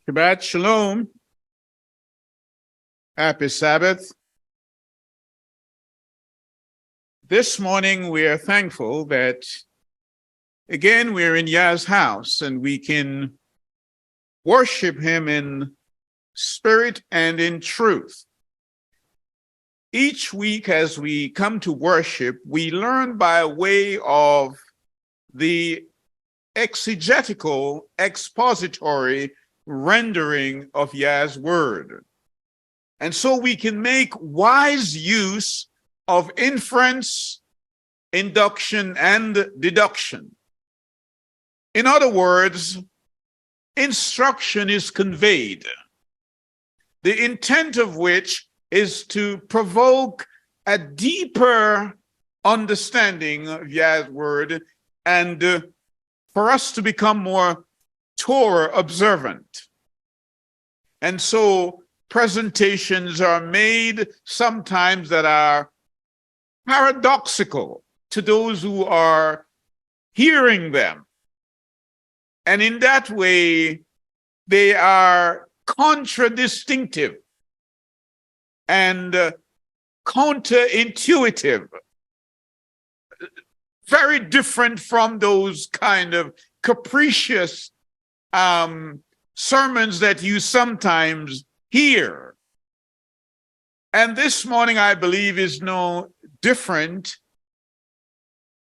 Shabbat Shalom. Happy Sabbath. This morning we are thankful that again we're in Yah's house and we can worship him in spirit and in truth. Each week as we come to worship, we learn by way of the exegetical, expository rendering of Yah's word. And so we can make wise use of inference, induction, and deduction. In other words, instruction is conveyed, the intent of which is to provoke a deeper understanding of Yah's word and for us to become more Torah observant. And so presentations are made sometimes that are paradoxical to those who are hearing them. And in that way, they are contradistinctive and counterintuitive, very different from those kind of capricious sermons that you sometimes hear. And this morning, I believe, is no different.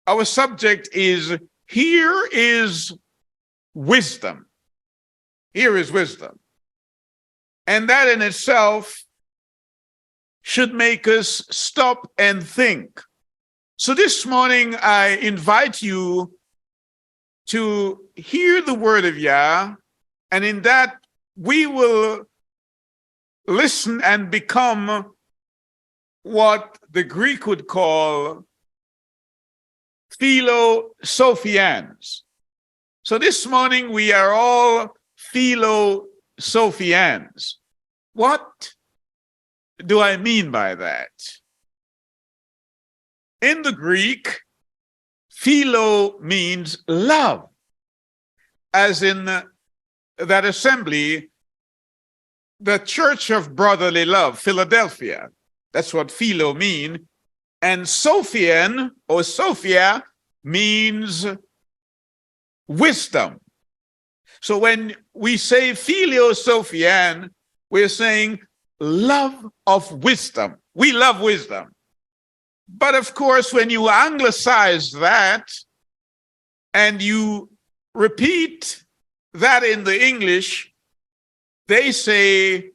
Our subject is, here is wisdom. Here is wisdom. And that in itself should make us stop and think. So this morning, I invite you to hear the word of Yah, and in that we will listen and become what the Greek would call philosophians. So this morning we are all philosophians. What do I mean by that? In the Greek, philo means love, as in that assembly, the Church of Brotherly Love, Philadelphia. That's what philo mean. And Sophian or Sophia means wisdom. So when we say philosophian, we're saying love of wisdom. We love wisdom. But of course, when you anglicize that and you repeat that in the English, they say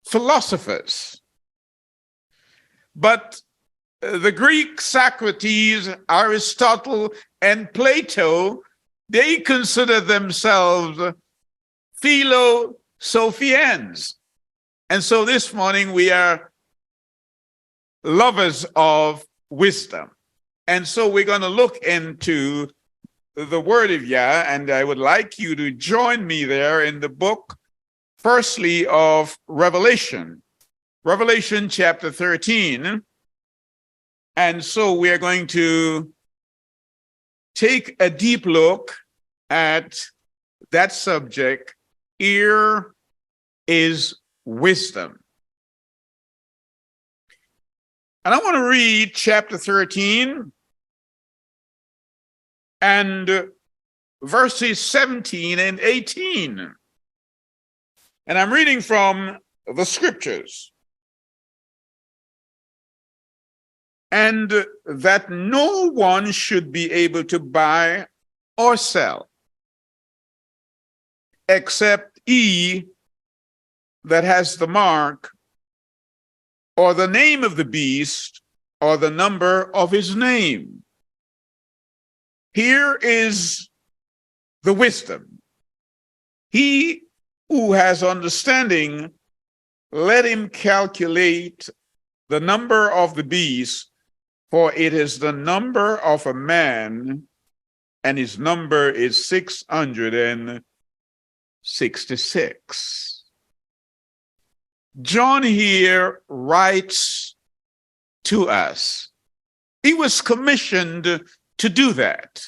philosophers. But the Greek Socrates, Aristotle, and Plato, they consider themselves philosophians. And so this morning we are lovers of wisdom. And so we're going to look into the word of Yah, and I would like you to join me there in the book, firstly, of Revelation chapter 13. And so we are going to take a deep look at that subject. Here is wisdom. And I want to read chapter 13 and verses 17 and 18. And I'm reading from the scriptures. And that no one should be able to buy or sell, except he that has the mark, or the name of the beast, or the number of his name. Here is the wisdom. He who has understanding, let him calculate the number of the beast, for it is the number of a man, and his number is 666. John here writes to us. He was commissioned to do that,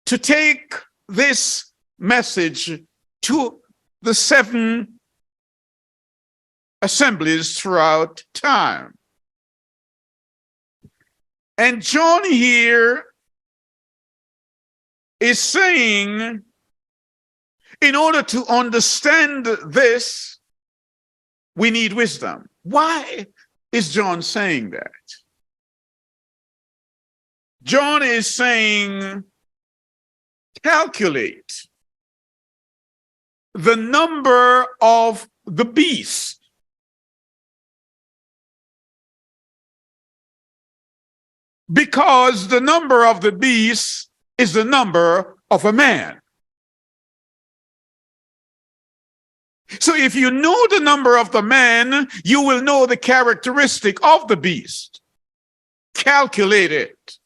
to take this message to the 7 assemblies throughout time. And John here is saying, in order to understand this, we need wisdom. Why is John saying that? John is saying, calculate the number of the beast. Because the number of the beast is the number of a man. So if you know the number of the man, you will know the characteristic of the beast. Calculate it.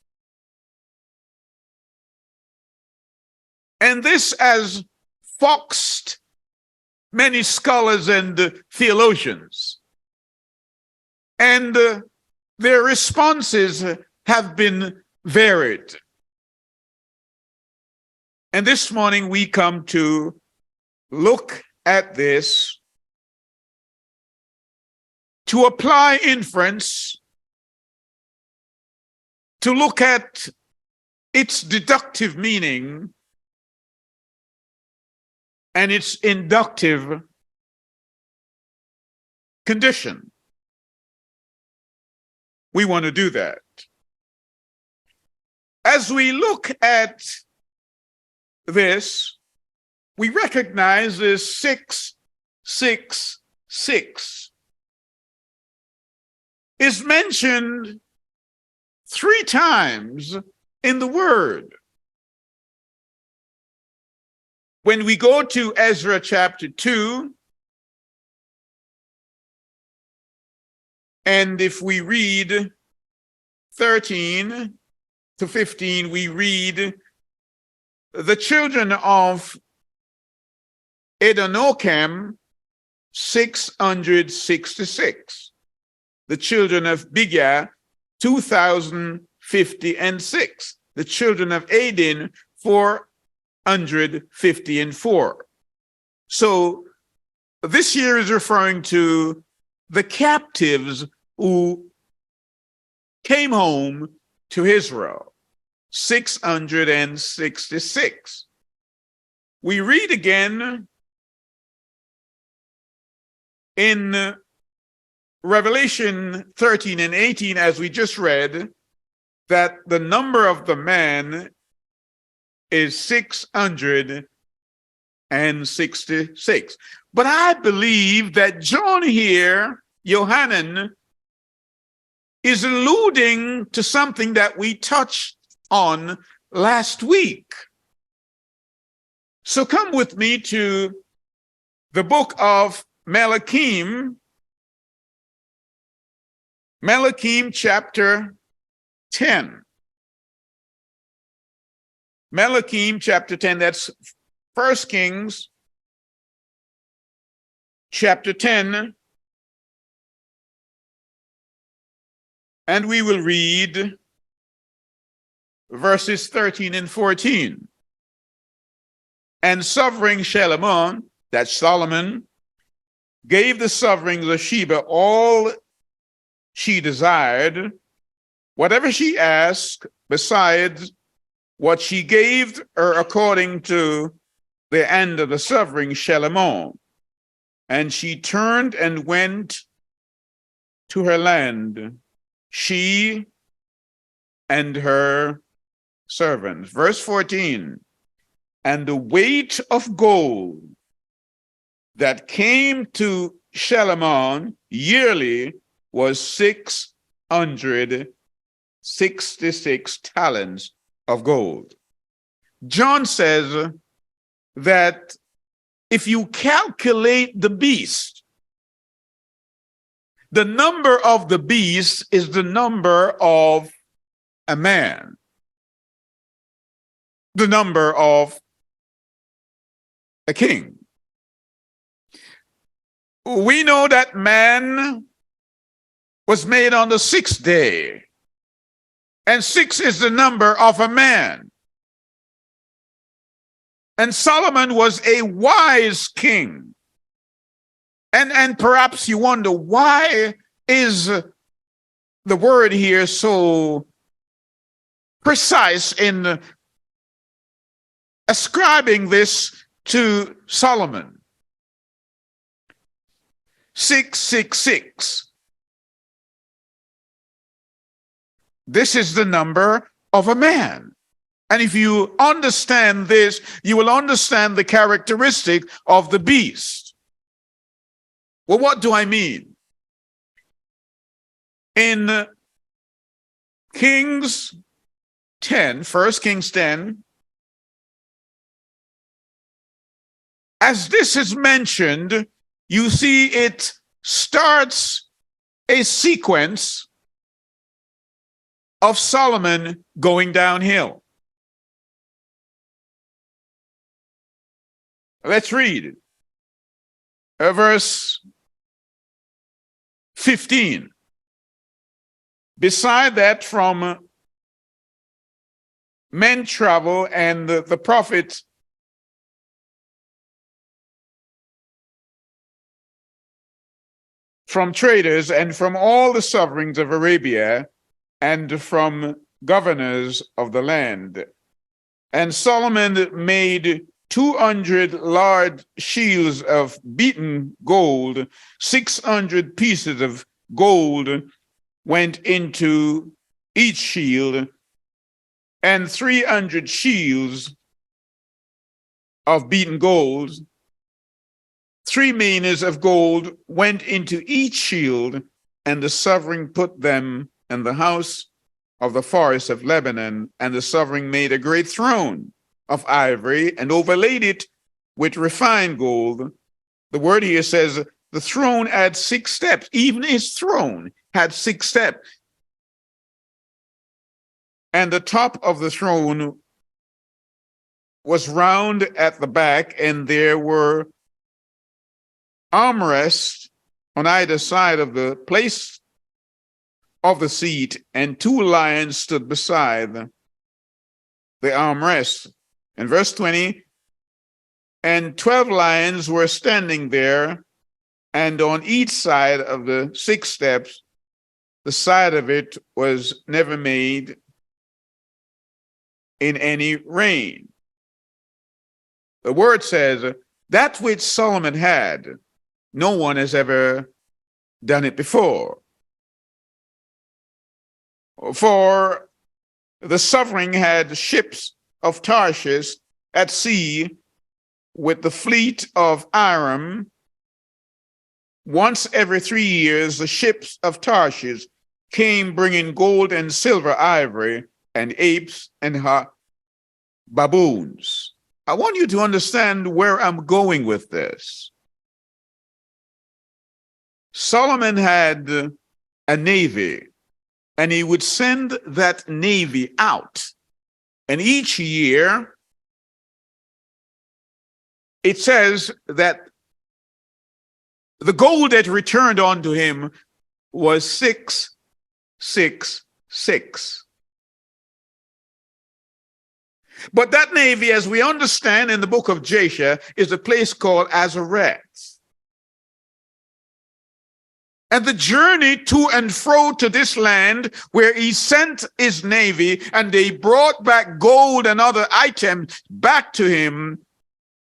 And this has foxed many scholars and theologians. And their responses have been varied. And this morning we come to look at this, to apply inference, to look at its deductive meaning and its inductive condition. We want to do that. As we look at this, we recognize this 666 is mentioned 3 times in the word. When we go to Ezra chapter 2, and if we read 13 to 15, we read, the children of Adonocam, 666. The children of Bigia, 2,056. The children of Adin, 454. So this here is referring to the captives who came home to Israel. 666. We read again in Revelation 13 and 18, as we just read, that the number of the man is 666. But I believe that John here, Yohanan, is alluding to something that we touched on last week. So come with me to the book of Malachim, chapter 10. Malachim chapter 10, that's 1 Kings chapter 10. And we will read verses 13 and 14. And sovereign Shalamon, that's Solomon, gave the sovereigns of Sheba all she desired, whatever she asked, besides what she gave her according to the end of the sovereign Shalamon. And she turned and went to her land, she and her servants. Verse 14, and the weight of gold that came to Shalamon yearly was 666 talents of gold. John says that if you calculate the beast, the number of the beast is the number of a man, the number of a king. We know that man was made on the 6th day, and 6 is the number of a man. And Solomon was a wise king. And perhaps you wonder, why is the word here so precise in ascribing this to Solomon? 666. This is the number of a man. And if you understand this, you will understand the characteristic of the beast. Well, what do I mean? In Kings 10, 1 Kings 10, as this is mentioned, you see it starts a sequence of Solomon going downhill. Let's read verse 15. Beside that, from men travel and the prophets from traders and from all the sovereigns of Arabia and from governors of the land. And Solomon made 200 large shields of beaten gold, 600 pieces of gold went into each shield, and 300 shields of beaten gold. 3 minas of gold went into each shield, and the sovereign put them in the house of the forest of Lebanon, and the sovereign made a great throne of ivory and overlaid it with refined gold. The word here says the throne had 6 steps. Even his throne had 6 steps. And the top of the throne was round at the back, and there were armrests on either side of the place of the seat, and 2 lions stood beside the armrests. In verse 20, and 12 lions were standing there, and on each side of the 6 steps, the side of it was never made in any rain. The word says, that which Solomon had, no one has ever done it before. For the sovereign had ships of Tarshish at sea with the fleet of Aram. Once every 3 years, the ships of Tarshish came bringing gold and silver, ivory, and apes and baboons. I want you to understand where I'm going with this. Solomon had a navy, and he would send that navy out. And each year, it says that the gold that returned unto him was 666. But that navy, as we understand in the book of Jasher, is a place called Azareth. And the journey to and fro to this land where he sent his navy and they brought back gold and other items back to him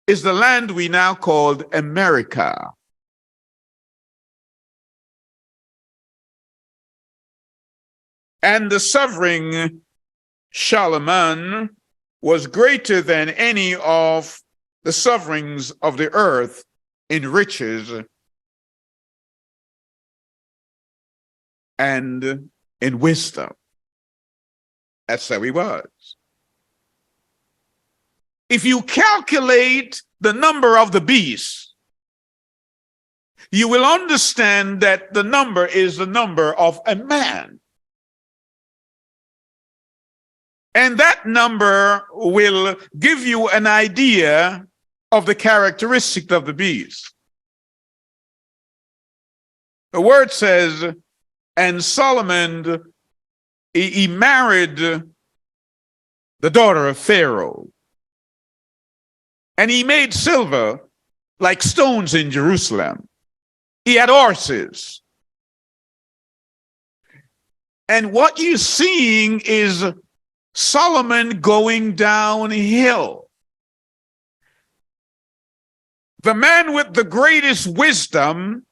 is the land we now call America. And the sovereign Solomon was greater than any of the sovereigns of the earth in riches and in wisdom. That's how he was. If you calculate the number of the beast, you will understand that the number is the number of a man. And that number will give you an idea of the characteristic of the beast. The word says, and Solomon, he married the daughter of Pharaoh. And he made silver like stones in Jerusalem. He had horses. And what you're seeing is Solomon going downhill. The man with the greatest wisdom,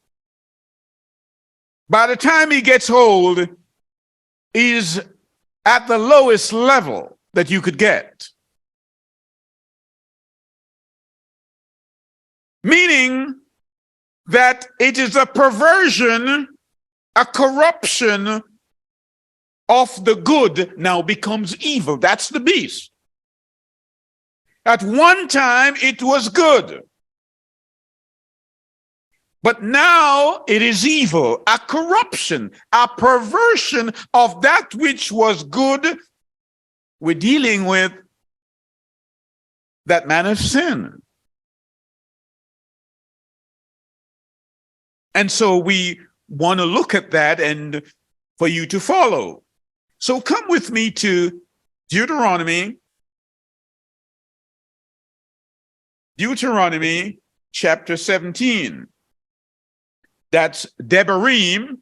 by the time he gets old, is at the lowest level that you could get. Meaning that it is a perversion, a corruption of the good now becomes evil. That's the beast. At one time, it was good. But now it is evil, a corruption, a perversion of that which was good. We're dealing with that man of sin. And so we want to look at that and for you to follow. So come with me to Deuteronomy chapter 17. That's Devarim.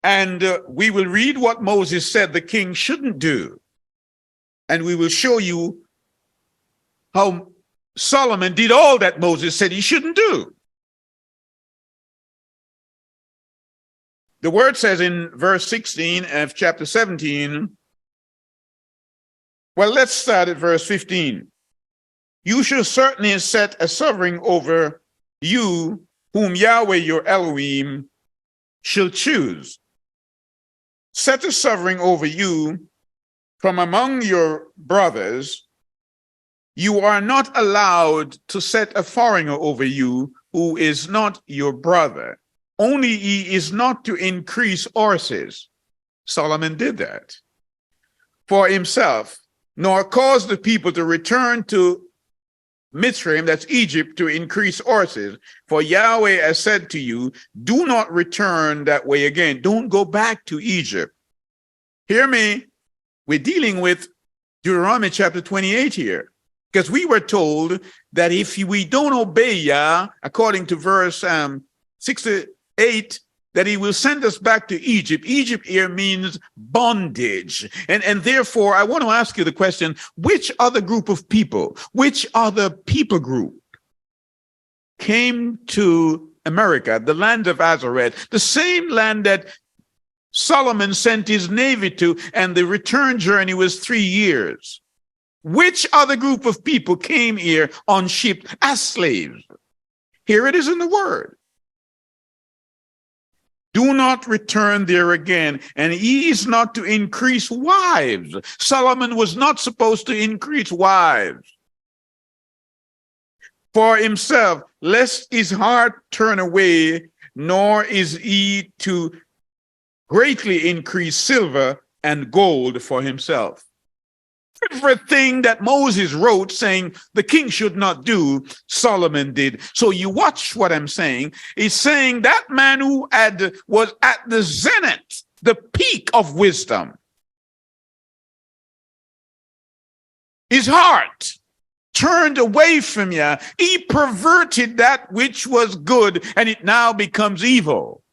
And we will read what Moses said the king shouldn't do. And we will show you how Solomon did all that Moses said he shouldn't do. The word says in verse 16 of chapter 17, well, let's start at verse 15. You shall certainly set a sovereign over you, whom Yahweh your Elohim shall choose. Set a sovereign over you from among your brothers. You are not allowed to set a foreigner over you who is not your brother. Only he is not to increase horses. Solomon did that for himself, nor cause the people to return to Mitzrayim, that's Egypt, to increase horses. For Yahweh has said to you, do not return that way again. Don't go back to Egypt. Hear me. We're dealing with Deuteronomy chapter 28 here, because we were told that if we don't obey Yah, according to verse 68, that he will send us back to Egypt. Egypt here means bondage. And therefore, I want to ask you the question, which other group of people, which other people group came to America, the land of Azareth, the same land that Solomon sent his navy to, and the return journey was 3 years? Which other group of people came here on ship as slaves? Here it is in the word. Do not return there again, and he is not to increase wives. Solomon was not supposed to increase wives for himself, lest his heart turn away, nor is he to greatly increase silver and gold for himself. Everything that Moses wrote saying the king should not do, Solomon did. So you watch what I'm saying. He's saying that man who was at the zenith, the peak of wisdom, his heart turned away from you. He perverted that which was good, and it now becomes evil.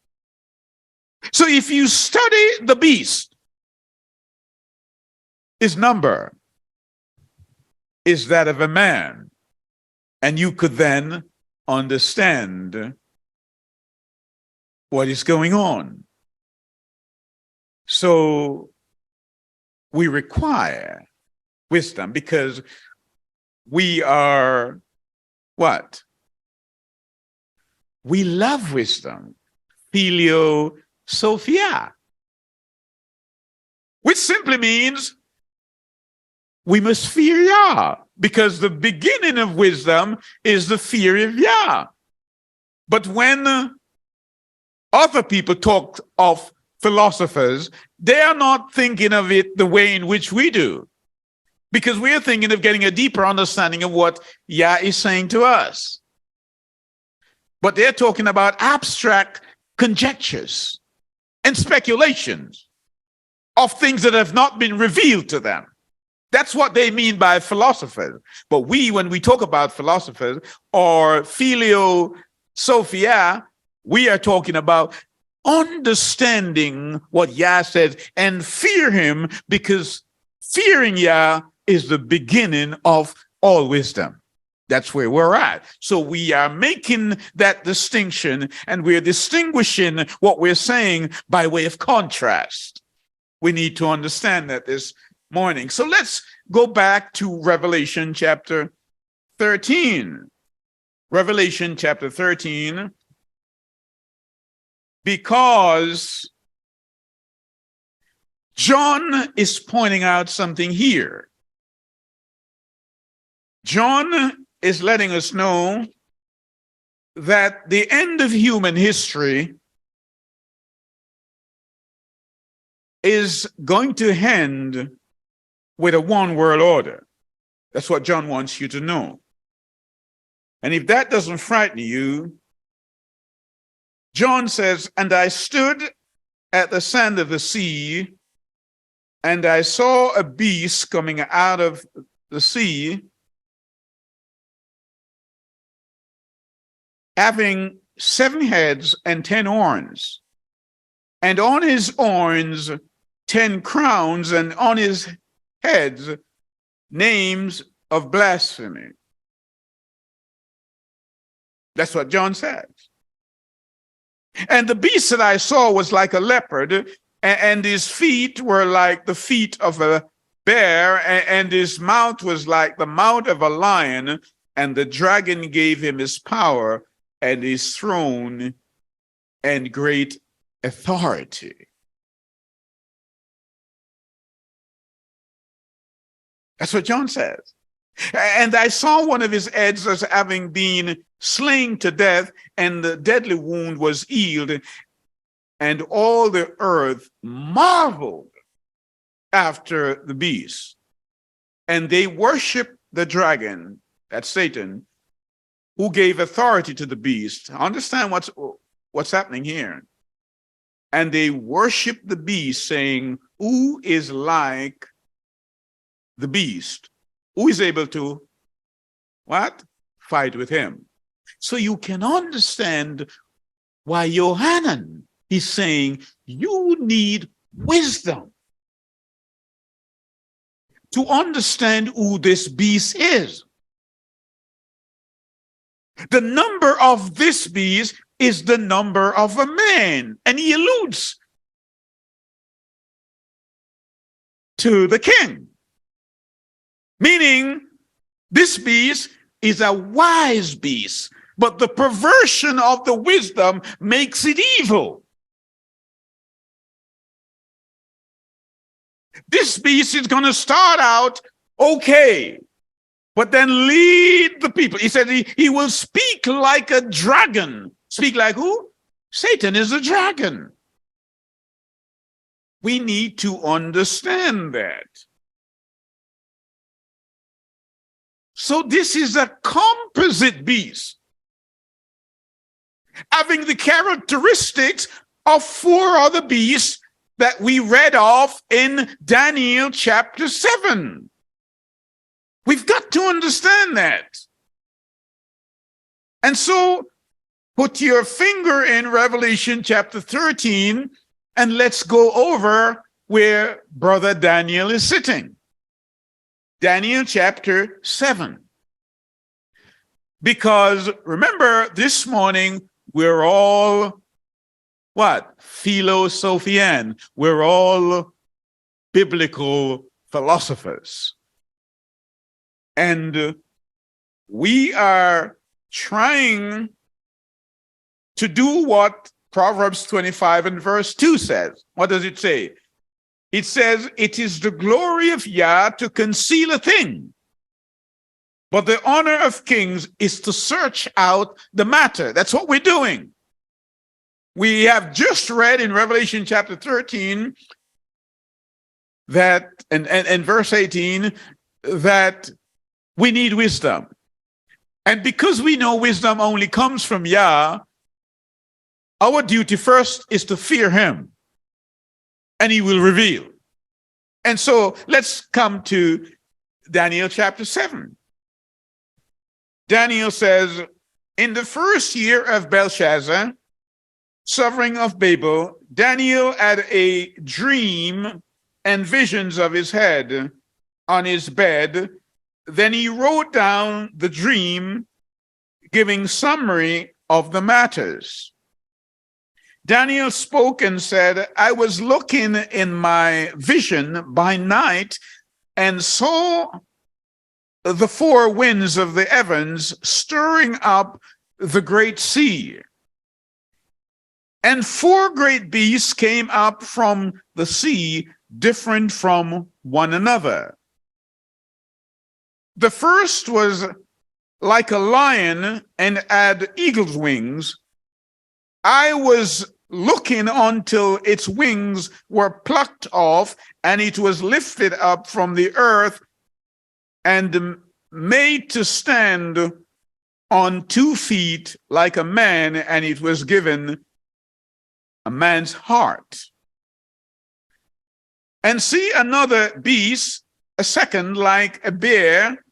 So if you study the beast, his number is that of a man, and you could then understand what is going on. So we require wisdom because we are what? We love wisdom. Filio Sophia, which simply means we must fear Yah, because the beginning of wisdom is the fear of Yah. But when other people talk of philosophers, they are not thinking of it the way in which we do, because we're thinking of getting a deeper understanding of what Yah is saying to us. But they're talking about abstract conjectures and speculations of things that have not been revealed to them. That's what they mean by philosophers. But when we talk about philosophers or Sophia, we are talking about understanding what Yah says and fear him, because fearing Yah is the beginning of all wisdom. That's where we're at. So we are making that distinction, and we're distinguishing what we're saying by way of contrast. We need to understand that this morning. So let's go back to Revelation chapter 13. Revelation chapter 13, because John is pointing out something here. John is letting us know that the end of human history is going to end with a one world order. That's what John wants you to know. And if that doesn't frighten you, John says, "And I stood at the sand of the sea, and I saw a beast coming out of the sea, having 7 heads and 10 horns, and on his horns 10 crowns, and on his heads names of blasphemy." That's what John says. "And the beast that I saw was like a leopard, and his feet were like the feet of a bear, and his mouth was like the mouth of a lion, and the dragon gave him his power and his throne and great authority." That's what John says. "And I saw one of his heads as having been slain to death, and the deadly wound was healed, and all the earth marveled after the beast. And they worshiped the dragon," that's Satan, "who gave authority to the beast." Understand what's happening here. "And they worshiped the beast, saying, 'Who is like the beast? Who is able to,' what? "Fight with him." So you can understand why Yohanan is saying you need wisdom to understand who this beast is. The number of this beast is the number of a man, and he alludes to the king, meaning this beast is a wise beast, but the perversion of the wisdom makes it evil. This beast is going to start out okay, but then lead the people. He said he will speak like a dragon. Speak like who? Satan is a dragon. We need to understand that. So this is a composite beast, having the characteristics of 4 other beasts that we read of in Daniel chapter 7. We've got to understand that. And so put your finger in Revelation chapter 13, and let's go over where Brother Daniel is sitting. Daniel chapter 7. Because remember, this morning, we're all, what? Philosophian. We're all biblical philosophers. And we are trying to do what Proverbs 25 and verse 2 says. What does it say? It says, "It is the glory of Yah to conceal a thing, but the honor of kings is to search out the matter." That's what we're doing. We have just read in Revelation chapter 13 that, and verse 18, that we need wisdom. And because we know wisdom only comes from Yah, our duty first is to fear him, and he will reveal. And so let's come to Daniel chapter 7. Daniel says, in the first year of Belshazzar, sovereign of Babel, Daniel had a dream and visions of his head on his bed. Then he wrote down the dream, giving summary of the matters. Daniel spoke and said, I was looking in my vision by night and saw the four winds of the heavens stirring up the great sea. And four great beasts came up from the sea, different from one another. The first was like a lion and had eagle's wings. I was looking until its wings were plucked off, and it was lifted up from the earth and made to stand on 2 feet like a man, and it was given a man's heart. And see another beast, a second like a bear,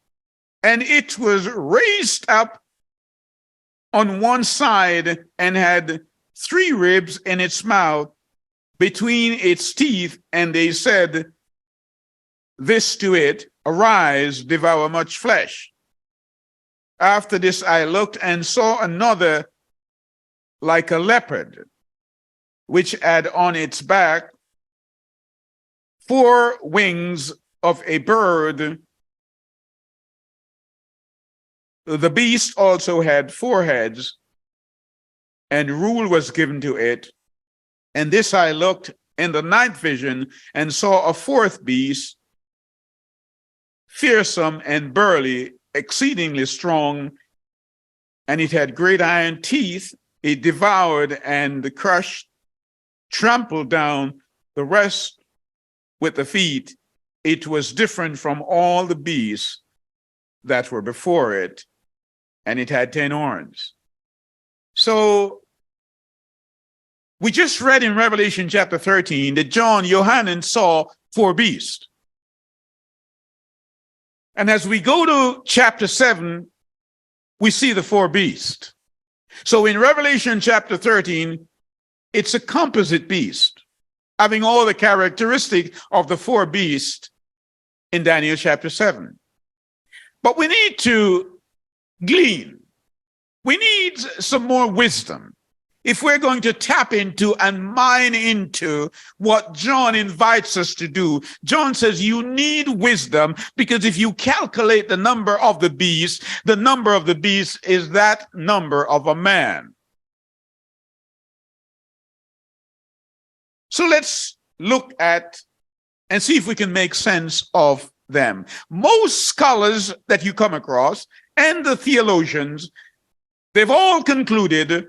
and it was raised up on one side and had 3 ribs in its mouth between its teeth, and they said this to it, arise, devour much flesh. After this I looked and saw another like a leopard, which had on its back 4 wings of a bird. The beast also had 4 heads, and rule was given to it. And this I looked in the night vision and saw a 4th beast, fearsome and burly, exceedingly strong, and it had great iron teeth. It devoured and crushed, trampled down the rest with the feet. It was different from all the beasts that were before it, and it had 10 horns. So we just read in Revelation chapter 13 that Johanan saw 4 beasts. And as we go to chapter 7, we see the 4 beasts. So in Revelation chapter 13, it's a composite beast, having all the characteristics of the 4 beasts in Daniel chapter 7. But we need to glean. We need some more wisdom if we're going to tap into and mine into what John invites us to do. John says you need wisdom, because if you calculate the number of the beast is that number of a man. So let's look at and see if we can make sense of them. Most scholars that you come across and the theologians, they've all concluded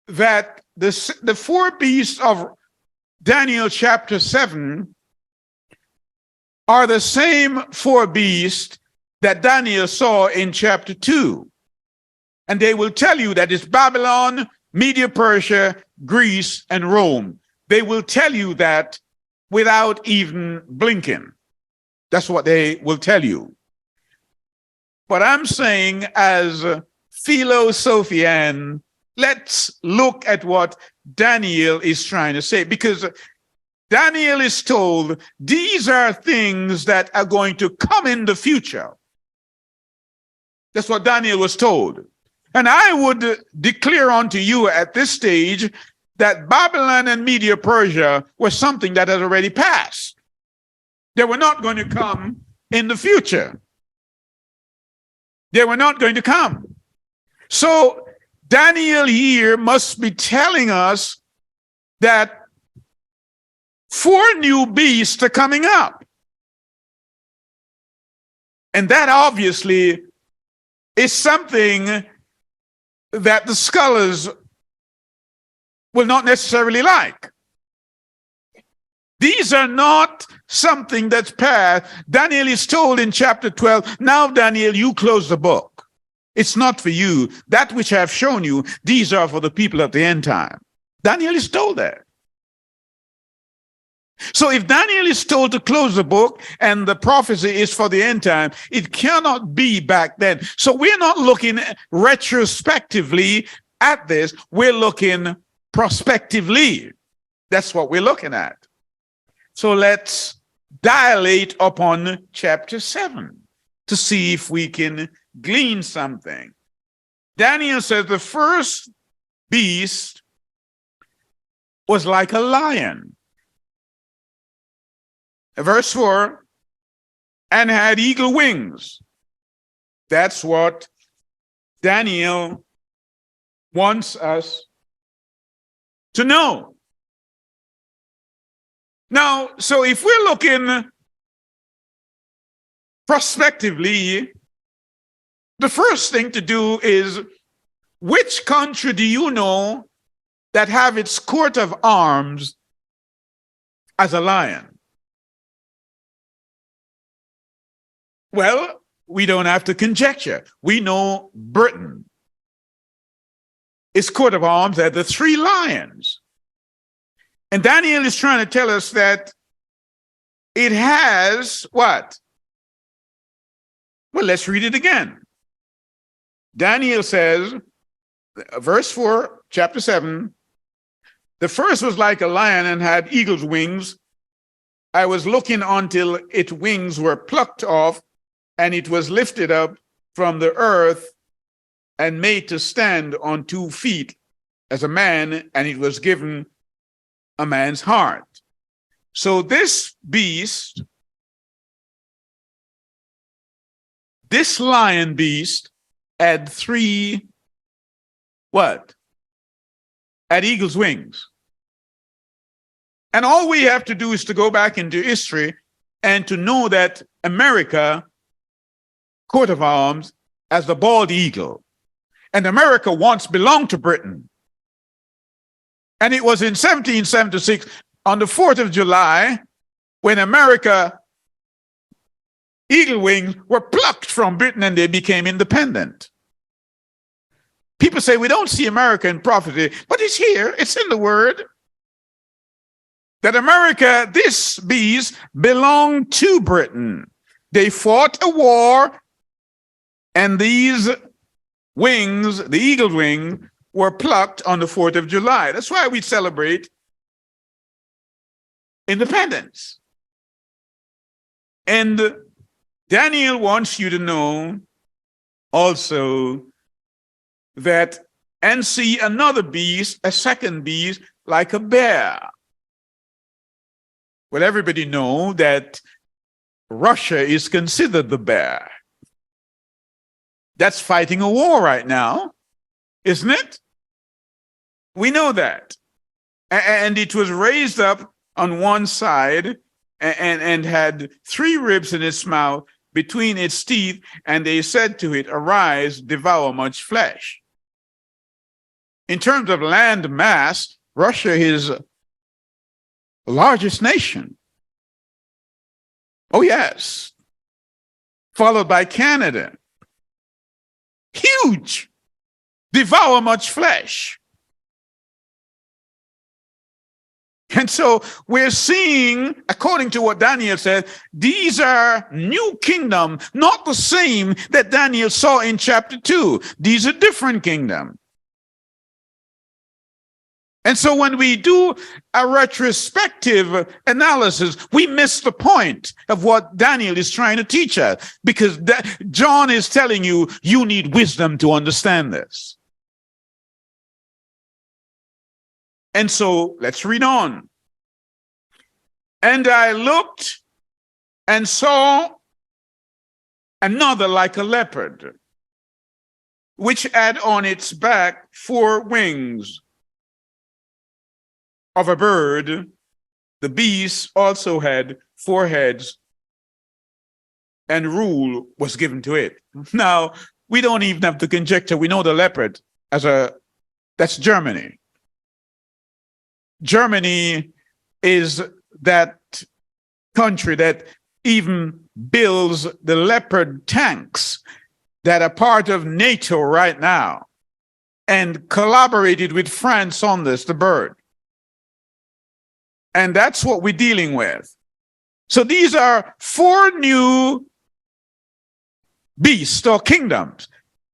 that the 4 beasts of Daniel chapter 7 are the same 4 beasts that Daniel saw in chapter 2. And they will tell you that it's Babylon, Media Persia, Greece, and Rome. They will tell you that without even blinking. That's what they will tell you. But I'm saying, as Philosophian, let's look at what Daniel is trying to say, because Daniel is told these are things that are going to come in the future. That's what Daniel was told. And I would declare unto you at this stage that Babylon and Media Persia was something that had already passed. They were not going to come in the future. They were not going to come. So Daniel here must be telling us that 4 new beasts are coming up. And that obviously is something that the scholars will not necessarily like. These are not something that's past. Daniel is told in chapter 12, now Daniel, you close the book. It's not for you. That which I have shown you, these are for the people at the end time. Daniel is told that. So if Daniel is told to close the book and the prophecy is for the end time, it cannot be back then. So we're not looking retrospectively at this. We're looking prospectively. That's what we're looking at. So let's dilate upon chapter 7 to see if we can glean something. Daniel says the first beast was like a lion. Verse 4, and had eagle wings. That's what Daniel wants us to know. Now, so if we're looking prospectively, the first thing to do is, which country do you know that have its coat of arms as a lion? Well, we don't have to conjecture. We know Britain. Its coat of arms are the 3 lions. And Daniel is trying to tell us that it has what? Well, let's read it again. Daniel says, verse 4, chapter 7, the first was like a lion and had eagle's wings. I was looking until its wings were plucked off, and it was lifted up from the earth and made to stand on 2 feet as a man, and it was given a man's heart. So this beast, this lion beast, had 3, what? Had eagle's wings. And all we have to do is to go back into history and to know that America coat of arms as the bald eagle. And America once belonged to Britain. And it was in 1776, on the 4th of July, when America eagle wings were plucked from Britain and they became independent. People say we don't see America in prophecy, but it's here, it's in the word. That America, this beast, belonged to Britain. They fought a war, and these wings, the eagle wing, were plucked on the 4th of July. That's why we celebrate independence. And Daniel wants you to know also that, and see another beast, a second beast, like a bear. Well, everybody know that Russia is considered the bear. That's fighting a war right now, isn't it? We know that. And it was raised up on one side and had 3 ribs in its mouth between its teeth, and they said to it, arise, devour much flesh. In terms of land mass, Russia is the largest nation. Oh, yes. Followed by Canada. Huge. Devour much flesh. And so we're seeing, according to what Daniel said, these are new kingdom, not the same that Daniel saw in chapter 2. These are different kingdom. And so when we do a retrospective analysis, we miss the point of what Daniel is trying to teach us, because John is telling you, you need wisdom to understand this. And so let's read on. And I looked and saw another like a leopard, which had on its back 4 wings of a bird. The beast also had 4 heads, and rule was given to it. Now, we don't even have to conjecture. We know the leopard that's Germany. Germany is that country that even builds the leopard tanks that are part of NATO right now, and collaborated with France on this, the bird. And that's what we're dealing with. So these are 4 new beasts or kingdoms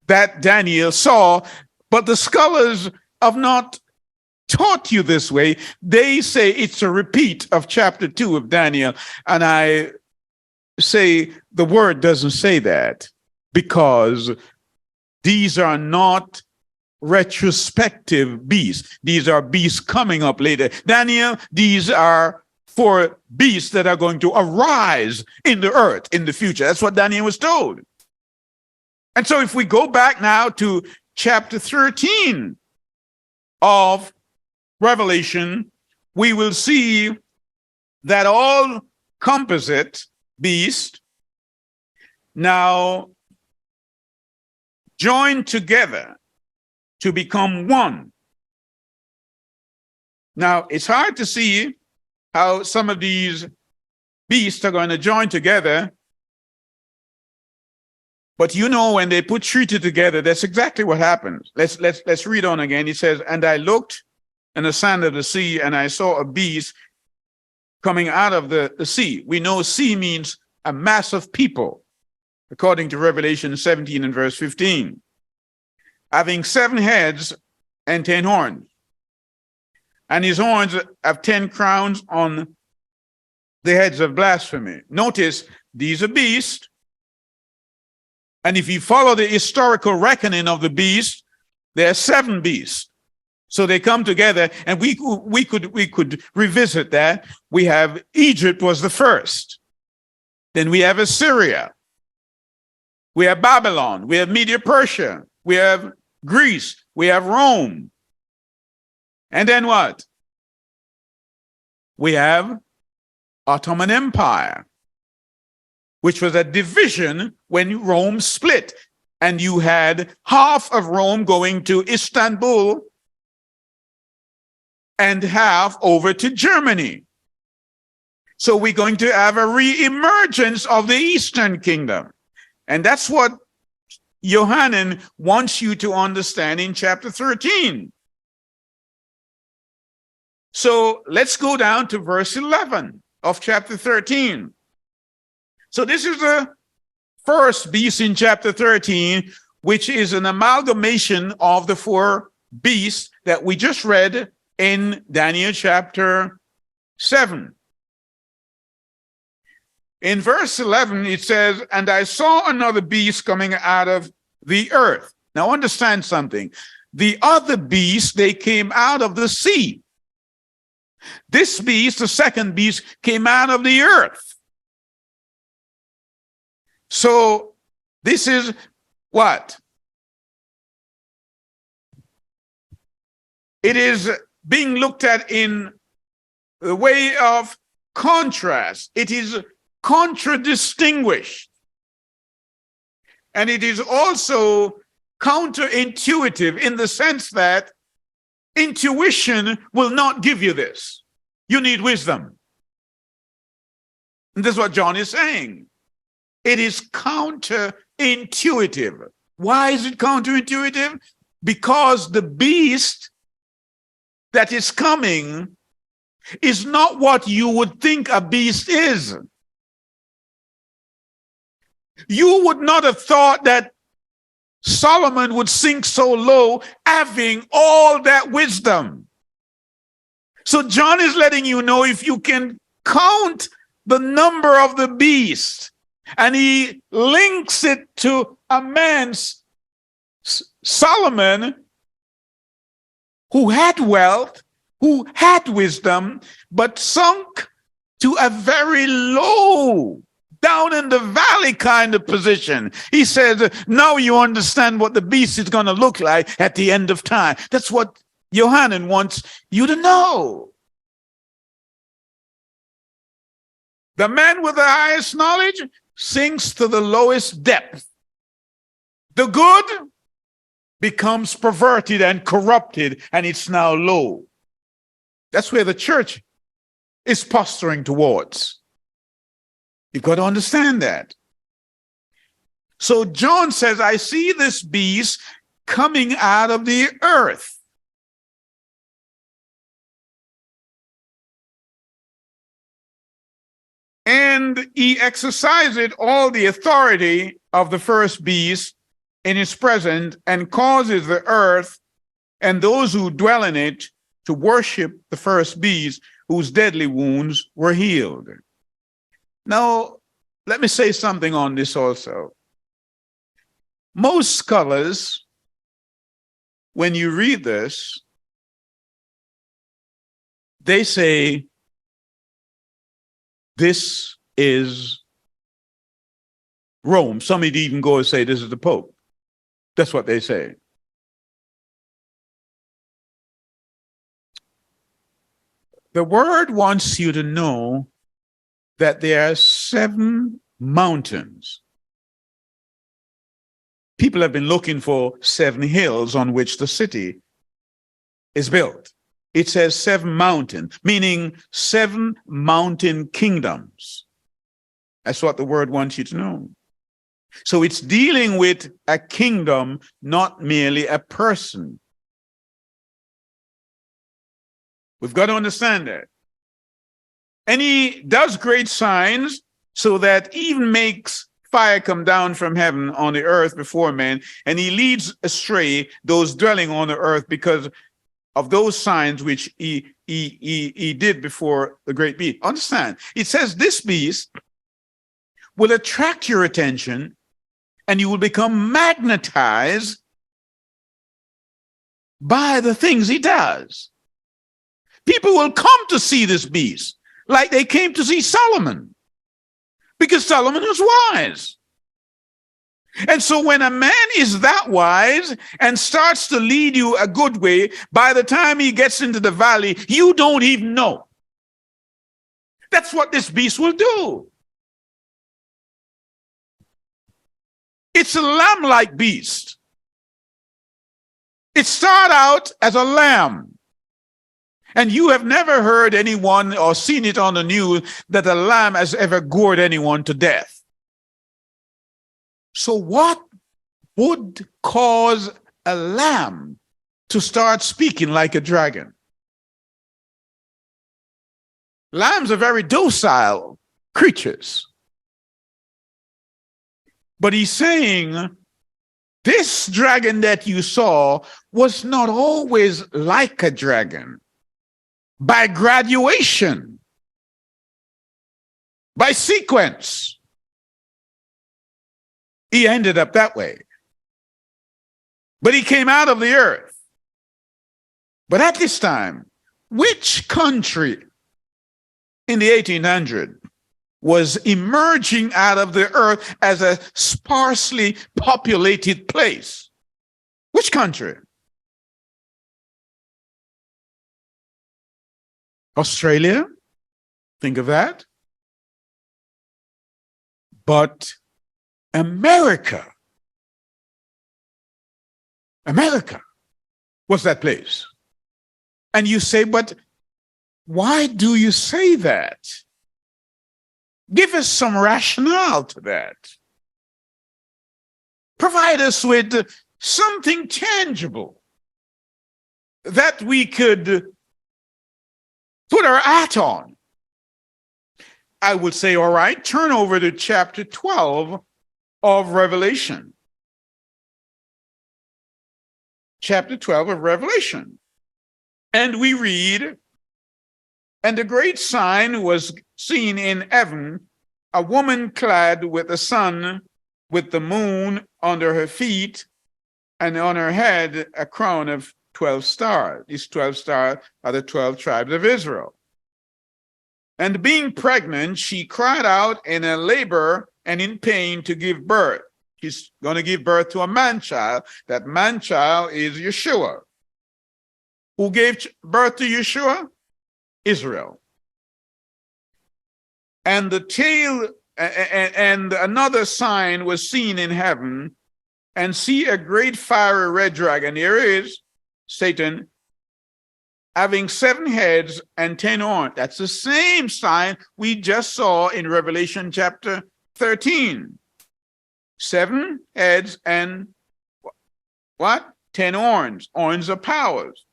that Daniel saw, but the scholars have not taught you this way. They say it's a repeat of chapter 2 of Daniel, and I say the word doesn't say that, because these are not retrospective beasts. These are beasts coming up later. Daniel, these are 4 beasts that are going to arise in the earth in the future. That's what Daniel was told. And so if we go back now to chapter 13 of Revelation, we will see that all composite beasts now join together to become one. Now, it's hard to see how some of these beasts are going to join together, but you know, when they put treaty together, that's exactly what happens. Let's read on again. He says, "And I looked in the sand of the sea, and I saw a beast coming out of the sea." We know sea means a mass of people, according to Revelation 17 and verse 15. "Having 7 heads and 10 horns. And his horns have 10 crowns on the heads of blasphemy." Notice, these are beasts. And if you follow the historical reckoning of the beast, there are 7 beasts. So they come together, and we could revisit that. We have Egypt was the first. Then we have Assyria. We have Babylon. We have Media Persia. We have Greece. We have Rome. And then what? We have Ottoman Empire, which was a division when Rome split. And you had half of Rome going to Istanbul and half over to Germany. So we're going to have a re-emergence of the Eastern Kingdom. And that's what Yohanan wants you to understand in chapter 13. So let's go down to verse 11 of chapter 13. So this is the first beast in chapter 13, which is an amalgamation of the 4 beasts that we just read in Daniel chapter 7. In verse 11, it says, "And I saw another beast coming out of the earth." Now understand something. The other beasts, they came out of the sea. This beast, the second beast, came out of the earth. So this is what? It is being looked at in the way of contrast. It is contradistinguished. And it is also counterintuitive in the sense that intuition will not give you this. You need wisdom. And this is what John is saying. It is counterintuitive. Why is it counterintuitive? Because the beast that is coming is not what you would think a beast is. You would not have thought that Solomon would sink so low having all that wisdom. So John is letting you know, if you can count the number of the beast, and he links it to a man, Solomon, who had wealth, who had wisdom, but sunk to a very low, down in the valley kind of position. He says, now you understand what the beast is going to look like at the end of time. That's what Yohanan wants you to know. The man with the highest knowledge sinks to the lowest depth. The good becomes perverted and corrupted, and it's now low. That's where the church is posturing towards. You've got to understand that. So John says, I see this beast coming out of the earth. And he exercised all the authority of the first beast in his presence, and causes the earth and those who dwell in it to worship the first beast, whose deadly wounds were healed. Now, let me say something on this also. Most scholars, when you read this, they say this is Rome. Some would even go and say this is the Pope. That's what they say. The word wants you to know that there are 7 mountains. People have been looking for 7 hills on which the city is built. It says 7 mountains, meaning 7 mountain kingdoms. That's what the word wants you to know. So it's dealing with a kingdom, not merely a person. We've got to understand that. And he does great signs so that even makes fire come down from heaven on the earth before men, and he leads astray those dwelling on the earth because of those signs which he did before the great beast. Understand, it says this beast will attract your attention and you will become magnetized by the things he does. People will come to see this beast like they came to see Solomon, because Solomon was wise. And so when a man is that wise and starts to lead you a good way, by the time he gets into the valley, you don't even know. That's what this beast will do. It's a lamb-like beast. It started out as a lamb. And you have never heard anyone or seen it on the news that a lamb has ever gored anyone to death. So what would cause a lamb to start speaking like a dragon? Lambs are very docile creatures. But he's saying, this dragon that you saw was not always like a dragon. By graduation, by sequence, he ended up that way. But he came out of the earth. But at this time, which country in the 1800s was emerging out of the earth as a sparsely populated place? Which country? Australia? Think of that. But America was that place. And you say, but why do you say that? Give us some rationale to that. Provide us with something tangible that we could put our hat on. I would say, all right, turn over to chapter 12 of Revelation. Chapter 12 of Revelation. And we read, and a great sign was seen in heaven, a woman clad with the sun, with the moon under her feet, and on her head a crown of 12 stars. These 12 stars are the 12 tribes of Israel. And being pregnant, she cried out in a labor and in pain to give birth. She's going to give birth to a man-child. That man-child is Yeshua. Who gave birth to Yeshua? Israel. And the tail and another sign was seen in heaven, and see a great fiery red dragon. Here is Satan, having 7 heads and 10 horns. That's the same sign we just saw in Revelation chapter 13. 7 heads and what? 10 horns. Horns are powers.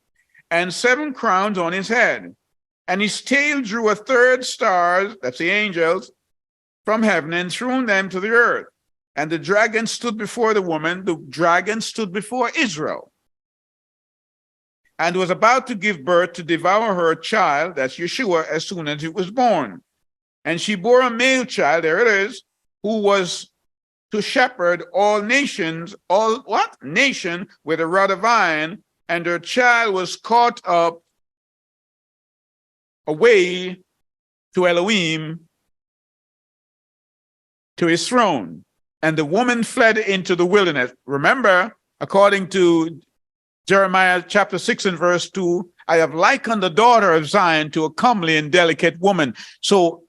And 7 crowns on his head. And his tail drew a third star, that's the angels, from heaven and threw them to the earth. And the dragon stood before the woman. The dragon stood before Israel and was about to give birth to devour her child, that's Yeshua, as soon as it was born. And she bore a male child, there it is, who was to shepherd all nations, all what? Nation with a rod of iron, and her child was caught up away to Elohim, to his throne. And the woman fled into the wilderness. Remember, according to Jeremiah chapter 6 and verse 2, I have likened the daughter of Zion to a comely and delicate woman. So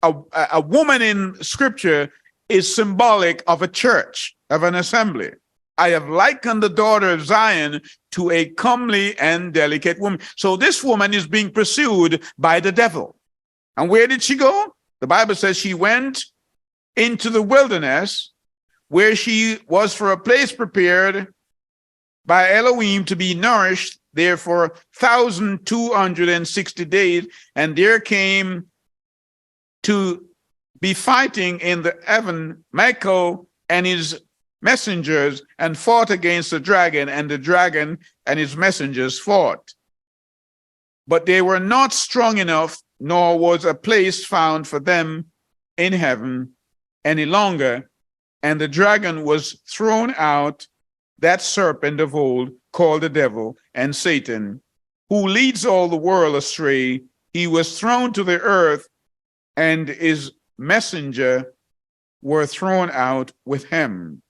a woman in scripture is symbolic of a church, of an assembly. I have likened the daughter of Zion to a comely and delicate woman. So this woman is being pursued by the devil. And where did she go? The Bible says she went into the wilderness, where she was for a place prepared by Elohim to be nourished there for 1,260 days. And there came to be fighting in the heaven Michael and his messengers, and fought against the dragon, and the dragon and his messengers fought. But they were not strong enough, nor was a place found for them in heaven any longer. And the dragon was thrown out, that serpent of old, called the devil and Satan, who leads all the world astray. He was thrown to the earth, and his messenger were thrown out with him.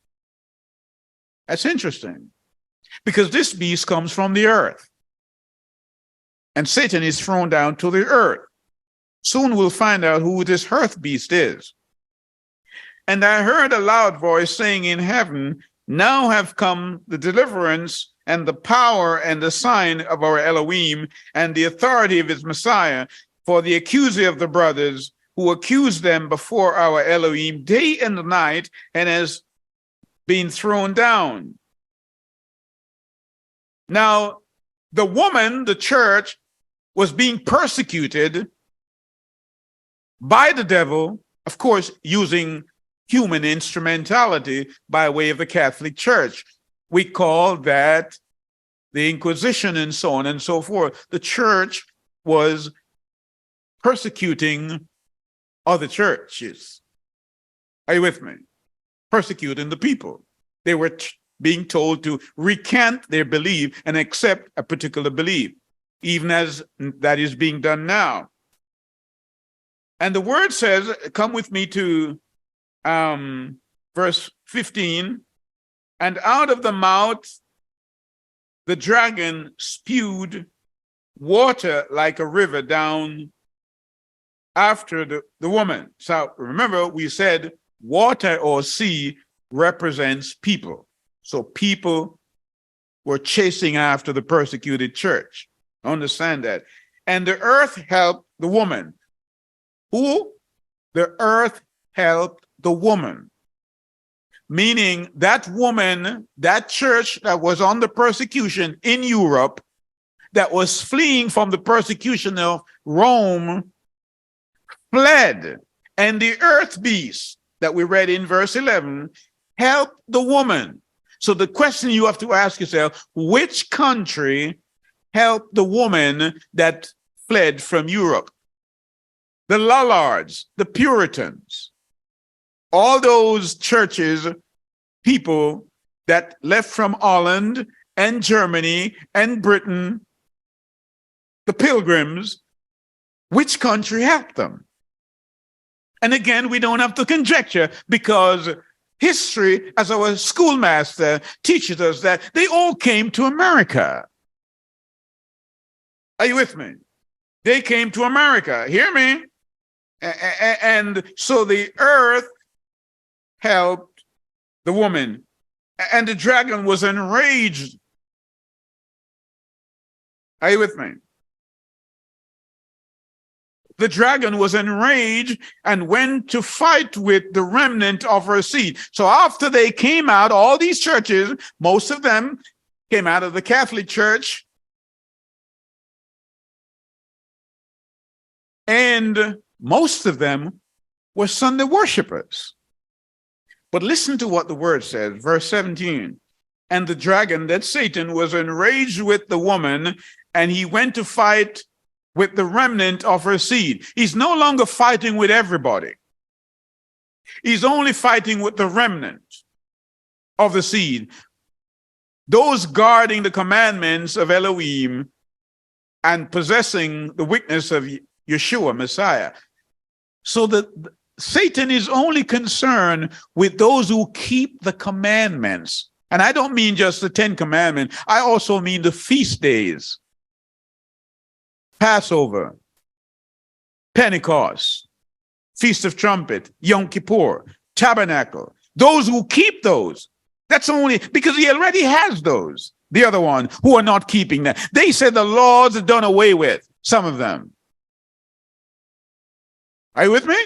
That's interesting, because this beast comes from the earth, and Satan is thrown down to the earth. Soon we'll find out who this earth beast is. And I heard a loud voice saying in heaven, now have come the deliverance and the power and the sign of our Elohim and the authority of his Messiah, for the accuser of the brothers who accused them before our Elohim day and night, and has been thrown down. Now, the woman, the church, was being persecuted by the devil, of course, using human instrumentality by way of the Catholic Church. We call that the Inquisition and so on and so forth. The church was persecuting other churches. Are you with me? Persecuting the people. They were being told to recant their belief and accept a particular belief, even as that is being done now. And the word says, come with me to verse 15, and out of the mouth the dragon spewed water like a river down after the woman. So remember, we said water or sea represents people. So people were chasing after the persecuted church. Understand that. And the earth helped the woman. Who? The earth helped the woman. Meaning that woman, that church that was under persecution in Europe, that was fleeing from the persecution of Rome, fled. And the earth beast that we read in verse 11 helped the woman. So the question you have to ask yourself, which country helped the woman that fled from Europe? The Lollards, the Puritans, all those churches, people that left from Holland and Germany and Britain, the Pilgrims, which country helped them? And again, we don't have to conjecture, because history, as our schoolmaster teaches us, that they all came to America. Are you with me? They came to America. Hear me? And so the earth helped the woman, and the dragon was enraged. Are you with me? The dragon was enraged and went to fight with the remnant of her seed. So after they came out, all these churches, most of them came out of the Catholic Church, and most of them were Sunday worshipers. But listen to what the word says, verse 17. And the dragon, that Satan, was enraged with the woman, and he went to fight with the remnant of her seed. He's no longer fighting with everybody. He's only fighting with the remnant of the seed, those guarding the commandments of Elohim and possessing the weakness of Yeshua, Messiah. So that Satan is only concerned with those who keep the commandments. And I don't mean just the 10 commandments. I also mean the feast days. Passover, Pentecost, Feast of Trumpet, Yom Kippur, Tabernacle. Those who keep those. That's only because he already has those. The other one who are not keeping that. They said the laws are done away with, some of them. Are you with me?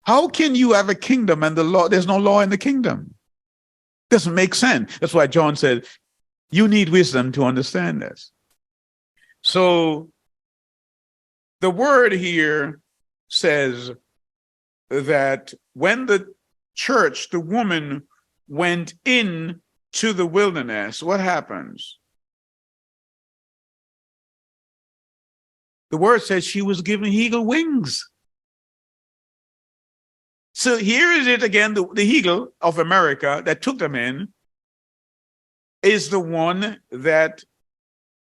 How can you have a kingdom and the law? There's no law in the kingdom. Doesn't make sense. That's why John said, you need wisdom to understand this. So the word here says that when the church, the woman, went in to the wilderness, what happens? The word says she was given eagle wings. So here is it again, the eagle of America that took them in is the one that,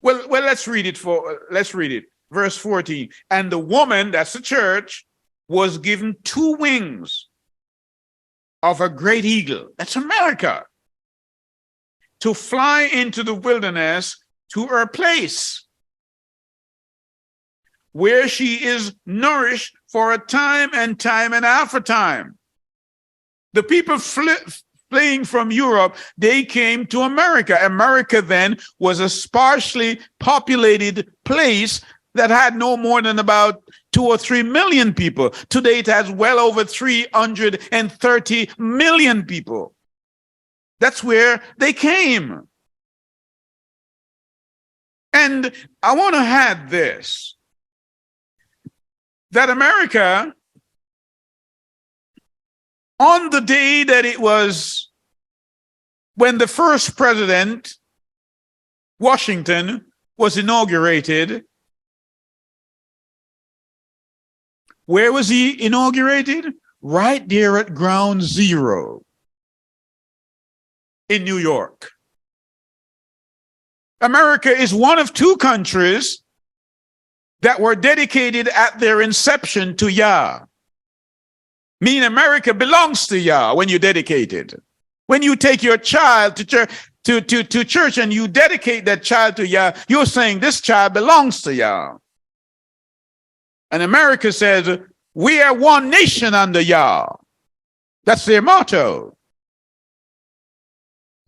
well, let's read it. Verse 14. And the woman, that's the church, was given 2 wings of a great eagle. That's America. To fly into the wilderness to her place, where she is nourished for a time and half a time. The people fleeing from Europe, they came to America. America then was a sparsely populated place that had no more than about 2 or 3 million people. Today it has well over 330 million people. That's where they came. And I want to add this, that America, on the day that it was when the first president, Washington, was inaugurated, where was he inaugurated? Right there at Ground Zero in New York. America is one of 2 countries that were dedicated at their inception to Yah. Meaning America belongs to Yah when you dedicate it. When you take your child to church and you dedicate that child to Yah, you're saying this child belongs to Yah. And America says, we are one nation under Yah. That's their motto.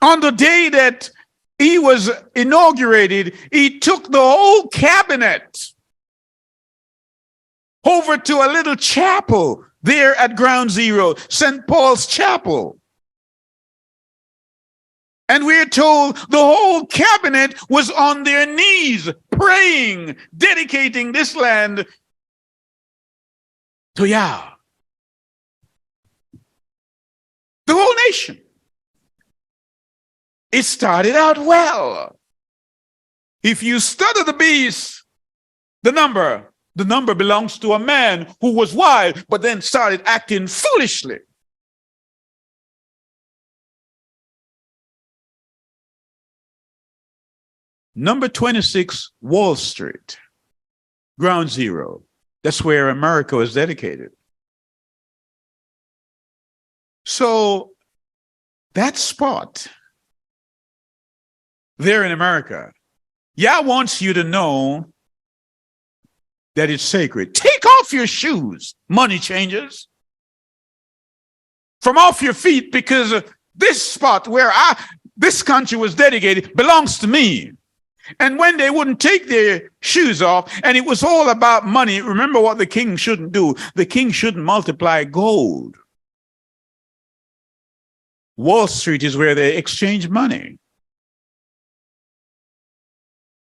On the day that he was inaugurated, he took the whole cabinet over to a little chapel there at Ground Zero, St. Paul's Chapel. And we're told the whole cabinet was on their knees, praying, dedicating this land to Yah. The whole nation. It started out well. If you study the beast, the number belongs to a man who was wise, but then started acting foolishly. Number 26, Wall Street, Ground Zero. That's where America was dedicated. So that spot there in America, Yah wants you to know that it's sacred. Take off your shoes, money changers, from off your feet, because this spot where this country was dedicated belongs to me. And when they wouldn't take their shoes off, and it was all about money, remember what the king shouldn't do. The king shouldn't multiply gold. Wall Street is where they exchange money.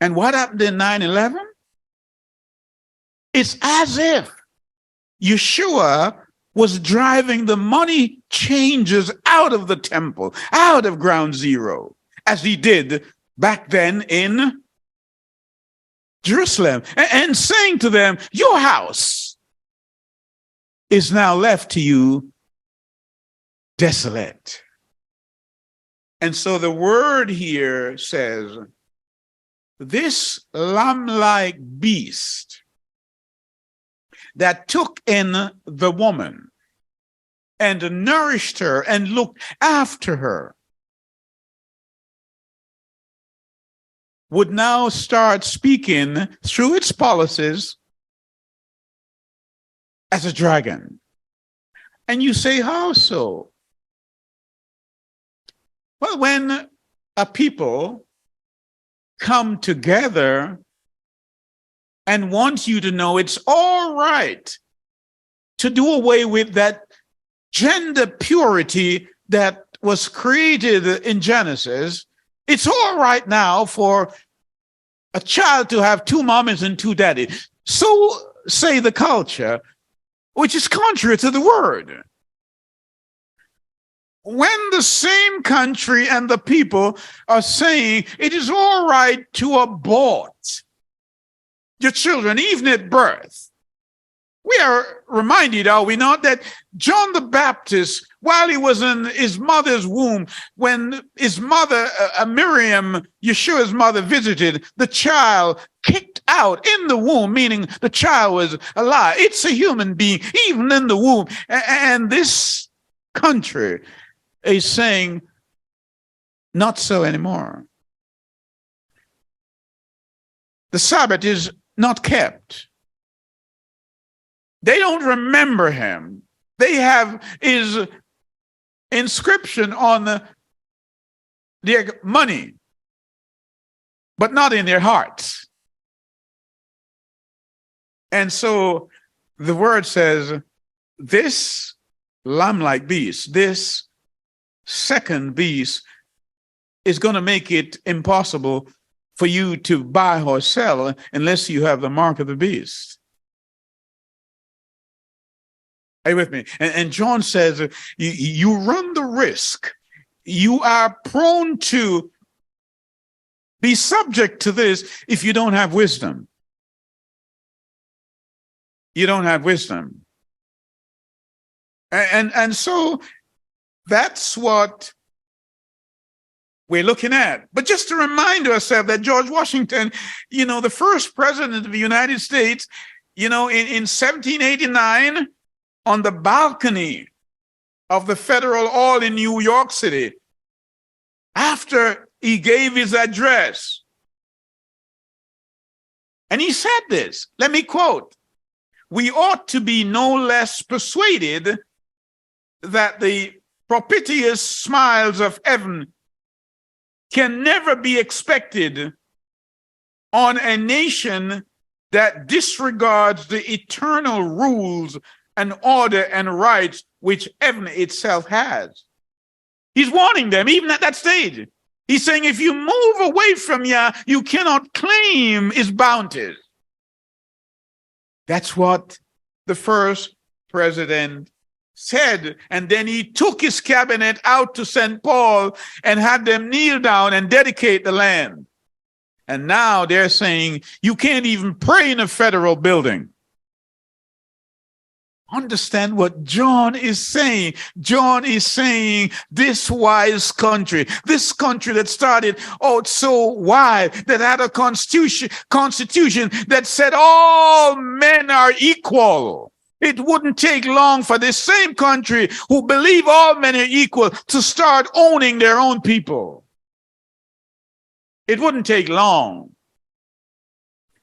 And what happened in 9/11? It's as if Yeshua was driving the money changers out of the temple, out of ground zero, as he did back then in Jerusalem, and saying to them, your house is now left to you desolate. And so the word here says, this lamb-like beast that took in the woman and nourished her and looked after her would now start speaking through its policies as a dragon. And you say, how so? Well, when a people come together and want you to know it's all right to do away with that gender purity that was created in Genesis, it's all right now for a child to have two mommies and two daddies. So say the culture, which is contrary to the word. When the same country and the people are saying it is all right to abort your children, even at birth, we are reminded, are we not, that John the Baptist, while he was in his mother's womb, when his mother, Miriam, Yeshua's mother, visited, the child kicked out in the womb, meaning the child was alive. It's a human being, even in the womb. And this country is saying, not so anymore. The Sabbath is not kept. They don't remember him. They have his inscription on their money, but not in their hearts. And so the word says, this lamb-like beast, this second beast, is going to make it impossible for you to buy or sell unless you have the mark of the beast. Are you with me? And John says, you run the risk. You are prone to be subject to this if you don't have wisdom. You don't have wisdom. And so that's what we're looking at. But just to remind ourselves that George Washington, the first president of the United States, in 1789, on the balcony of the Federal Hall in New York City, after he gave his address, and he said this, let me quote, "We ought to be no less persuaded that the propitious smiles of heaven can never be expected on a nation that disregards the eternal rules and order and rights which heaven itself has." He's warning them, even at that stage. He's saying, if you move away from Yah, you cannot claim his bounties. That's what the first president said. And then he took his cabinet out to St. Paul and had them kneel down and dedicate the land. And now they're saying you can't even pray in a federal building. Understand what John is saying. John is saying this wise country, this country that started out so wide, that had a constitution that said all men are equal. It wouldn't take long for this same country who believe all men are equal to start owning their own people. It wouldn't take long.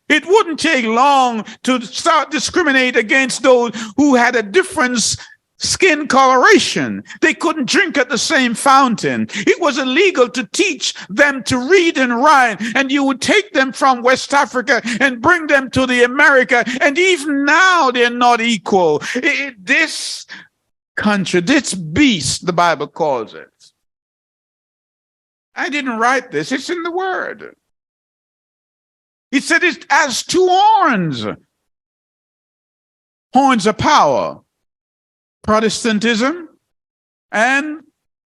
It wouldn't take long to start discriminate against those who had a different skin coloration. They couldn't drink at the same fountain. It was illegal to teach them to read and write, and you would take them from West Africa and bring them to the America, and even now they're not equal. This country, this beast, the Bible calls it. I didn't write this. It's in the Word. He said it has two horns. Horns of power. Protestantism and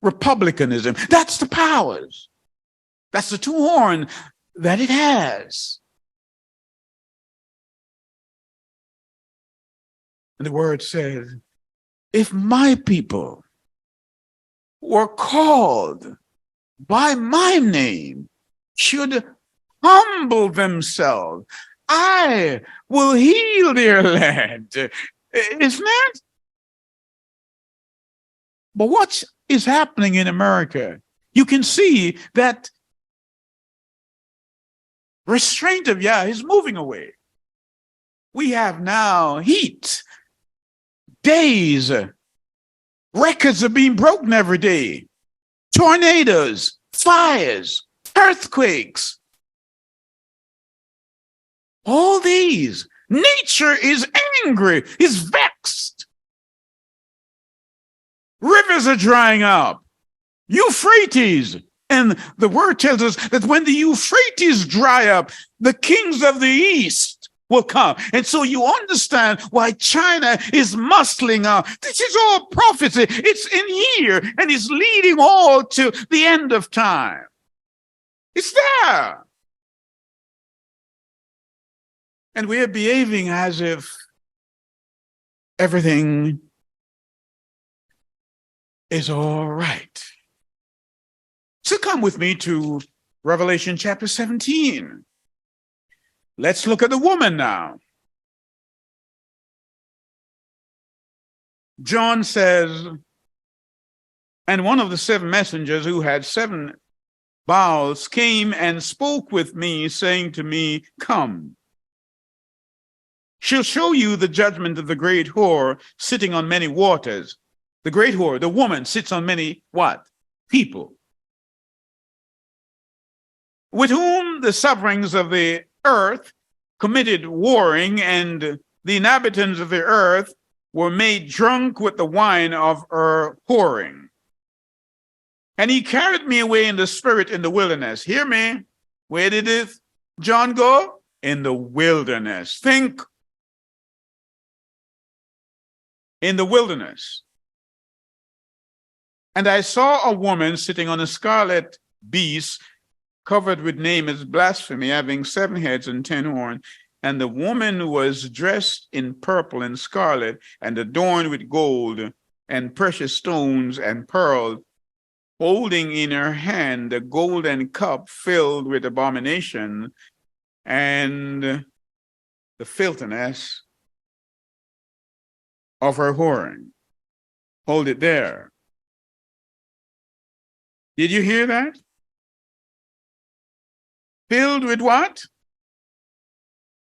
republicanism. That's the powers. That's the two horns that it has. And the word says, if my people were called by my name, should humble themselves, I will heal their land. Isn't it? But what is happening in America? You can see that restraint of Yah is moving away. We have now heat, days, records are being broken every day, tornadoes, fires, earthquakes. All these, nature is angry, is vexed. Rivers are drying up. Euphrates. And the word tells us that when the Euphrates dry up, the kings of the east will come. And so you understand why China is muscling up. This is all prophecy. It's in here, and it's leading all to the end of time. It's there. And we are behaving as if everything is all right. So come with me to Revelation chapter 17. Let's look at the woman now. John says, and one of the seven messengers who had seven bowls came and spoke with me, saying to me, come. She'll show you the judgment of the great whore sitting on many waters. The great whore, the woman, sits on many what? People. With whom the sovereigns of the earth committed warring, and the inhabitants of the earth were made drunk with the wine of her whoring. And he carried me away in the spirit in the wilderness. Hear me. Where did John go? In the wilderness. Think. In the wilderness. And I saw a woman sitting on a scarlet beast, covered with name as blasphemy, having 7 heads and 10 horns. And the woman was dressed in purple and scarlet, and adorned with gold and precious stones and pearls, holding in her hand a golden cup filled with abomination and the filthiness of her whoring. Hold it there. Did you hear that? Filled with what?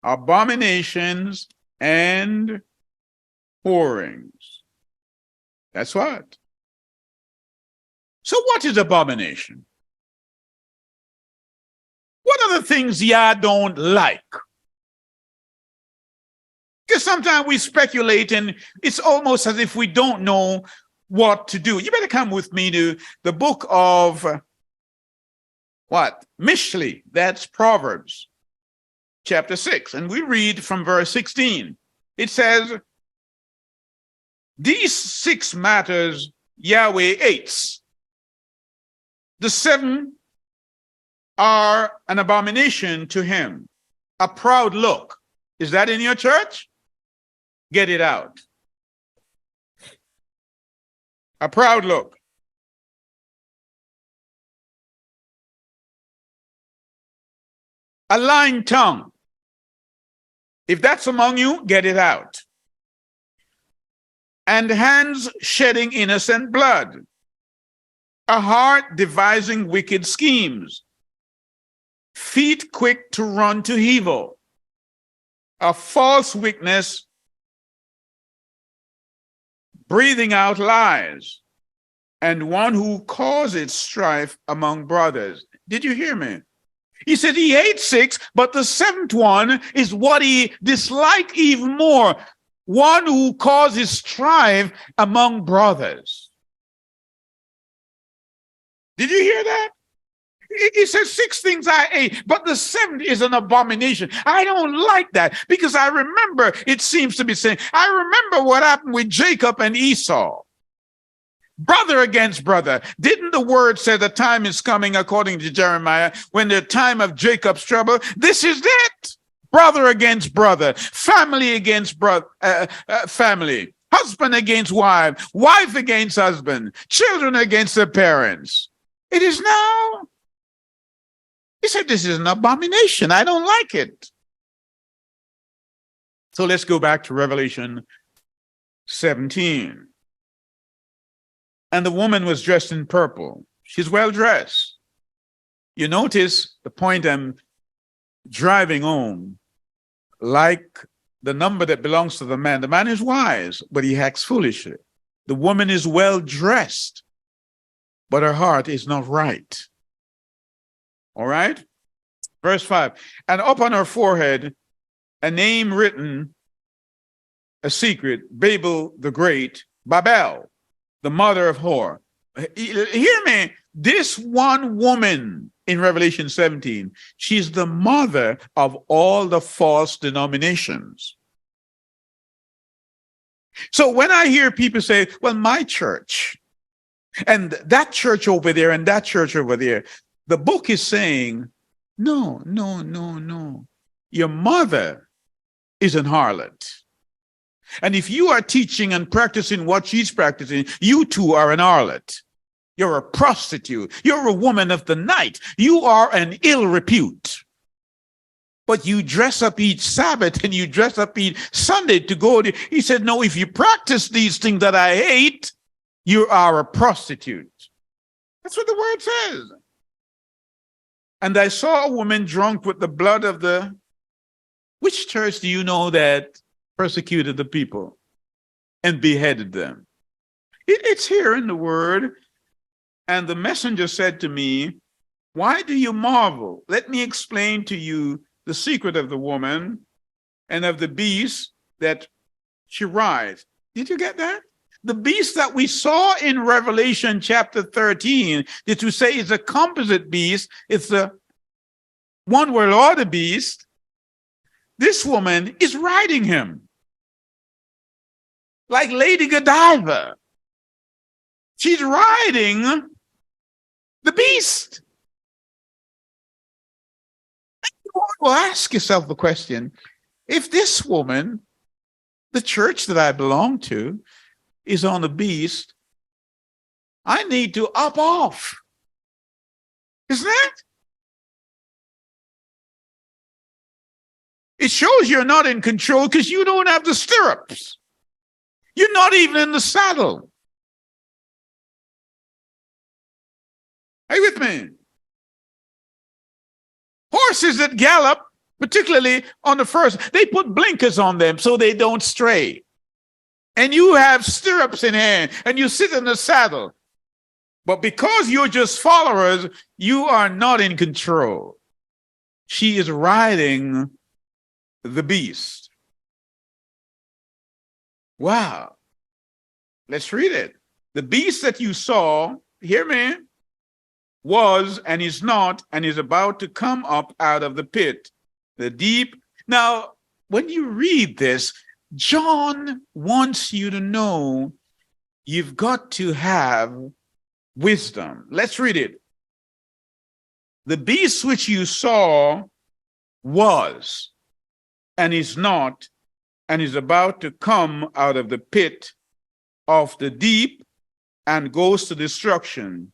Abominations and whorings. That's what. So what is abomination? What are the things Yah don't like? Because sometimes we speculate and it's almost as if we don't know what to do. You better come with me to the book of what? Mishli, that's Proverbs, chapter 6. And we read from verse 16. It says, these 6 matters Yahweh hates. The 7 are an abomination to him. A proud look. Is that in your church? Get it out. A proud look. A lying tongue. If that's among you, get it out. And hands shedding innocent blood. A heart devising wicked schemes. Feet quick to run to evil. A false witness, breathing out lies. And one who causes strife among brothers. Did you hear me? He said he hates 6, but the 7th one is what he disliked even more. One who causes strife among brothers. Did you hear that? He says 6 things I ate, but the 7th is an abomination. I don't like that because I remember, it seems to be saying, I remember what happened with Jacob and Esau. Brother against brother. Didn't the word say the time is coming, according to Jeremiah, when the time of Jacob's trouble? This is it. Brother against brother, family against family, husband against wife, wife against husband, children against their parents. It is now. He said, this is an abomination. I don't like it. So let's go back to Revelation 17. And the woman was dressed in purple. She's well dressed. You notice the point I'm driving home, like the number that belongs to the man. The man is wise, but he acts foolishly. The woman is well dressed, but her heart is not right. All right? Verse 5. And upon her forehead, a name written, a secret, Babel the Great, Babel, the mother of whore. Hear me. This one woman in Revelation 17, she's the mother of all the false denominations. So when I hear people say, well, my church, and that church over there, and that church over there, the book is saying, no. Your mother is an harlot. And if you are teaching and practicing what she's practicing, you too are an harlot. You're a prostitute. You're a woman of the night. You are an ill repute. But you dress up each Sabbath and you dress up each Sunday to go. He said, no, if you practice these things that I hate, you are a prostitute. That's what the word says. And I saw a woman drunk with the blood of the... Which church do you know that persecuted the people and beheaded them? It's here in the word. And the messenger said to me, why do you marvel? Let me explain to you the secret of the woman and of the beast that she rides. Did you get that? The beast that we saw in Revelation chapter 13, that you say is a composite beast, it's the one world order beast. This woman is riding him like Lady Godiva. She's riding the beast. Well, ask yourself the question, if this woman, the church that I belong to, is on a beast, I need to up off. Isn't it? It shows you're not in control because you don't have the stirrups. You're not even in the saddle. Are you with me? Horses that gallop, particularly on the first, they put blinkers on them so they don't stray. And you have stirrups in hand and you sit in the saddle. But because you're just followers, you are not in control. She is riding the beast. Wow. Let's read it. The beast that you saw, hear me, was and is not and is about to come up out of the pit, the deep. Now, when you read this, John wants you to know you've got to have wisdom. Let's read it. The beast which you saw was and is not and is about to come out of the pit of the deep and goes to destruction.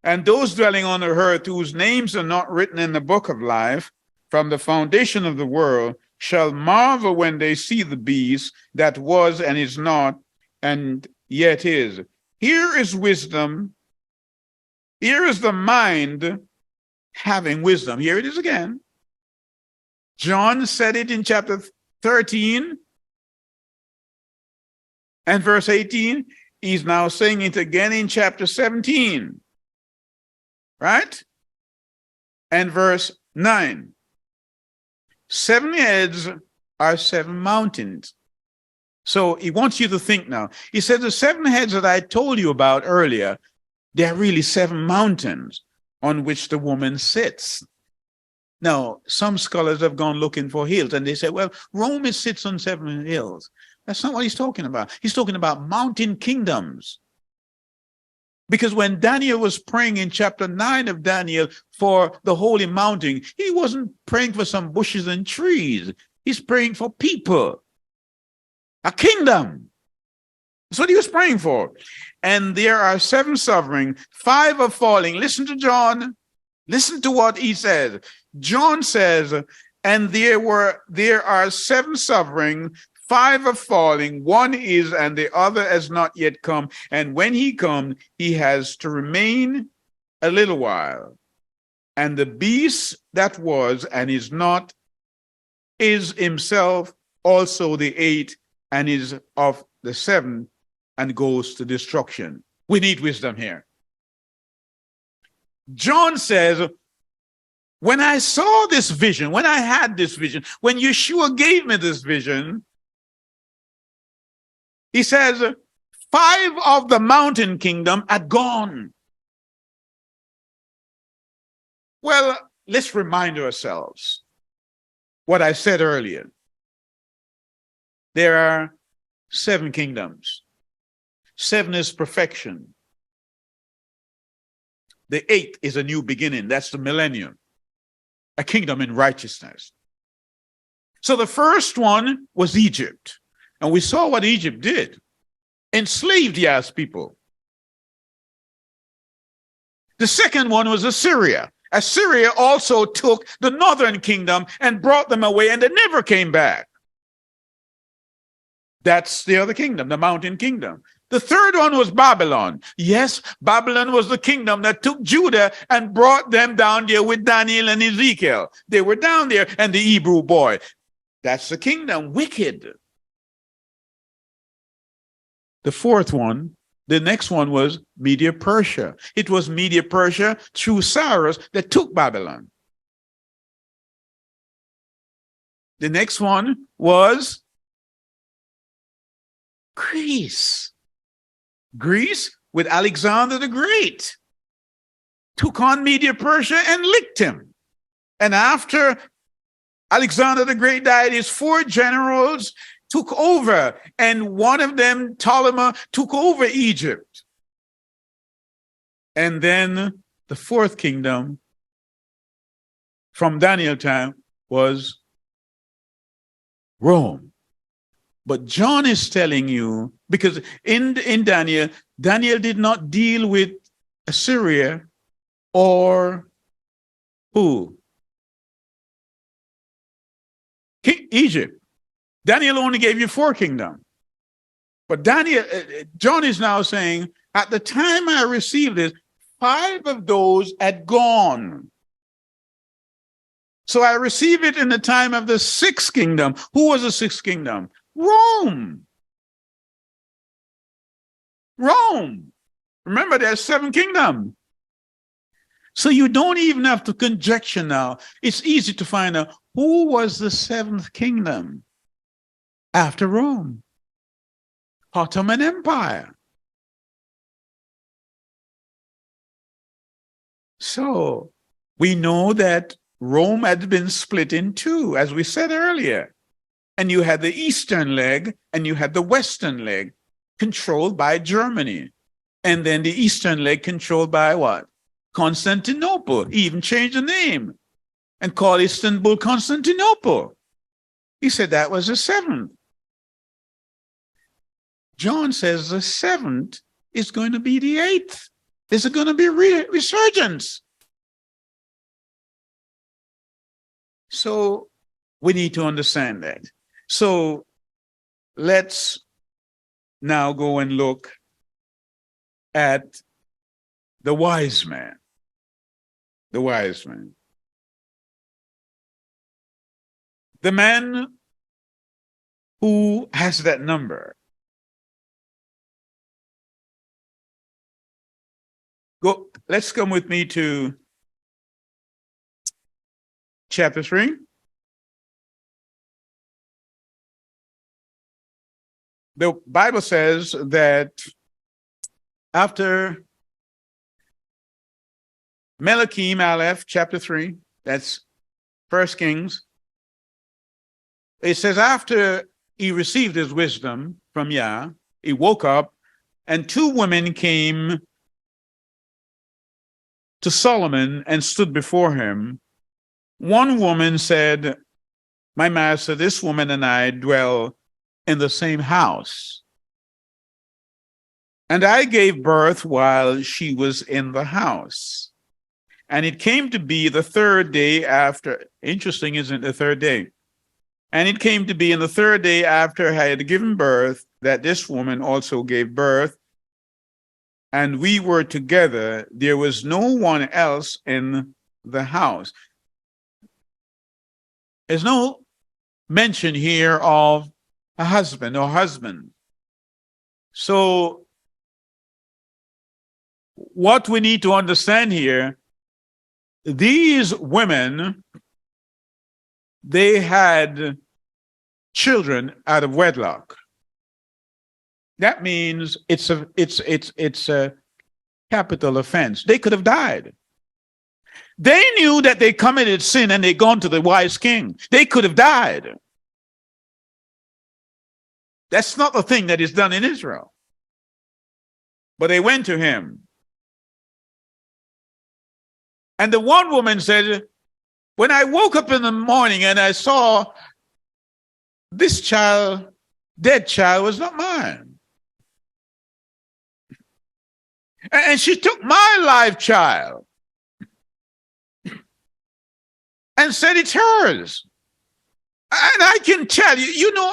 And those dwelling on the earth whose names are not written in the book of life from the foundation of the world shall marvel when they see the beast that was and is not and yet is. Here is wisdom. Here is the mind having wisdom. Here it is again. John said it in chapter 13 and verse 18. He's now saying it again in chapter 17. Right? And verse 9. 7 heads are 7 mountains. So he wants you to think now. He said the 7 heads that I told you about earlier, they're really 7 mountains. on which the woman sits. Now, some scholars have gone looking for hills, and they say, well, Rome sits on 7 hills. That's not what he's talking about. He's talking about mountain kingdoms. Because when Daniel was praying in chapter 9 of Daniel for the holy mountain, he wasn't praying for some bushes and trees. He's praying for people, a kingdom. That's what he was praying for. And there are 7 sovereign, 5 are falling. Listen to John. Listen to what he says. John says, and there are 7 sovereign, 5 are falling, 1 is, and the other has not yet come. And when he comes, he has to remain a little while. And the beast that was and is not is himself also the 8th, and is of the 7th, and goes to destruction. We need wisdom here. John says, when I saw this vision, when I had this vision, when Yeshua gave me this vision, he says, 5 of the mountain kingdom had gone. Well, let's remind ourselves what I said earlier. There are 7 kingdoms. 7 is perfection. The 8th is a new beginning. That's the millennium, a kingdom in righteousness. So the first one was Egypt. And we saw what Egypt did. Enslaved Yah's people. The second one was Assyria. Assyria also took the northern kingdom and brought them away, and they never came back. That's the other kingdom, the mountain kingdom. The third one was Babylon. Yes, Babylon was the kingdom that took Judah and brought them down there with Daniel and Ezekiel. They were down there, and the Hebrew boy. That's the kingdom, wicked. The fourth one, the next one was Media Persia. It was Media Persia through Cyrus that took Babylon. The next one was Greece. Greece with Alexander the Great took on Media Persia and licked him. And after Alexander the Great died, his 4 generals took over, and one of them, Ptolemy, took over Egypt. And then the 4th kingdom from Daniel time was Rome. But John is telling you, because in Daniel, Daniel did not deal with Assyria or who? Egypt. Daniel only gave you 4 kingdoms. But John is now saying, at the time I received this, 5 of those had gone. So I received it in the time of the 6th kingdom. Who was the 6th kingdom? Rome. Rome. Remember, there's 7 kingdoms. So you don't even have to conjecture now. It's easy to find out who was the 7th kingdom after Rome. Ottoman Empire. So we know that Rome had been split in 2, as we said earlier. And you had the eastern leg and you had the western leg controlled by Germany. And then the eastern leg controlled by what? Constantinople. He even changed the name and called Istanbul Constantinople. He said that was the 7th. John says the 7th is going to be the 8th. There's going to be resurgence. So we need to understand that. So let's now go and look at the wise man. The wise man. The man who has that number. Let's come with me to chapter 3. The Bible says that after Melachim Aleph, chapter 3. That's 1 Kings. It says, after he received his wisdom from Yah, he woke up, and two women came to Solomon and stood before him. One woman said, my master, this woman and I dwell in the same house, and I gave birth while she was in the house. And it came to be the third day after, interesting, isn't it, the third day? And it came to be in the third day after I had given birth that this woman also gave birth, and we were together. There was no one else in the house. There's no mention here of a husband or husband. So what we need to understand here, these women, they had children out of wedlock. That means it's a capital offense. They could have died. They knew that they committed sin and they gone to the wise king. They could have died. That's not the thing that is done in Israel. But they went to him. And the one woman said, when I woke up in the morning and I saw this child, dead child, was not mine. And she took my live child and said it's hers. And I can tell you, you know,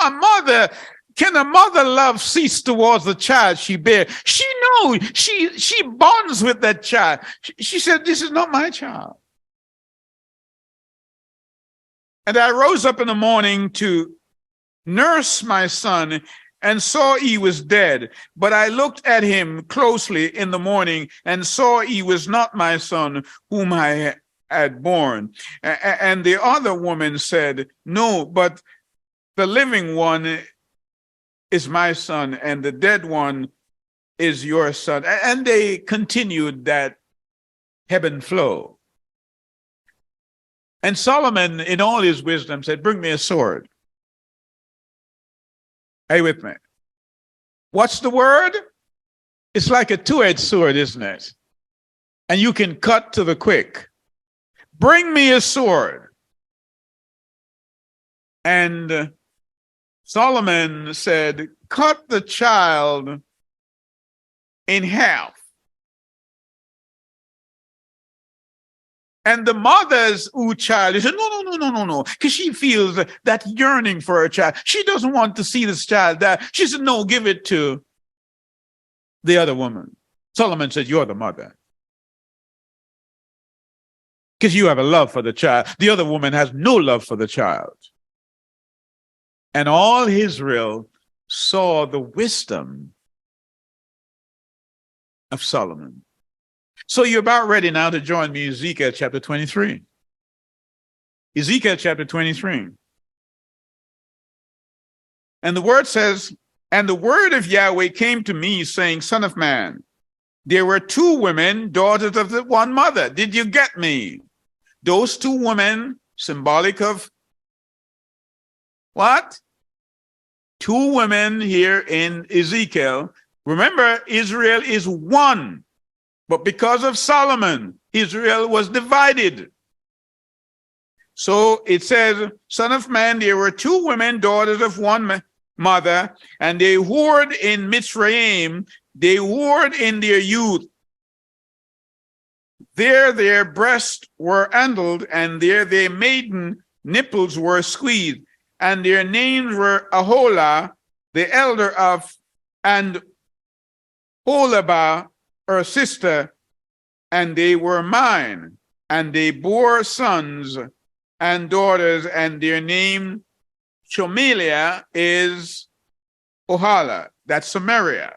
can a mother love cease towards the child she bears? She knows, she bonds with that child. She said, this is not my child. And I rose up in the morning to nurse my son and saw he was dead. But I looked at him closely in the morning and saw he was not my son whom I had born. And the other woman said, no, but the living one is my son and the dead one is your son. And they continued that ebb and flow. And Solomon, in all his wisdom, said, bring me a sword. Are you with me? What's the word? It's like a two-edged sword, isn't it? And you can cut to the quick. Bring me a sword. And Solomon said, cut the child in half. And the mother's child, said, no, because she feels that yearning for her child. She doesn't want to see this child die. She said, no, give it to the other woman. Solomon said, you're the mother. Because you have a love for the child. The other woman has no love for the child. And all Israel saw the wisdom of Solomon. So you're about ready now to join me in Ezekiel chapter 23. Ezekiel chapter 23. And the word says, and the word of Yahweh came to me saying, son of man, there were two women, daughters of the one mother. Did you get me? Those two women, symbolic of what? Two women here in Ezekiel. Remember, Israel is one. But because of Solomon, Israel was divided. So it says, son of man, there were two women, daughters of one mother, and they whored in Mitzrayim. They whored in their youth. There their breasts were handled, and there their maiden nipples were squeezed. And their names were Aholah, the elder of, and Holabah, her sister, and they were mine, and they bore sons and daughters, and their name Shomelia is Ohala, that's Samaria,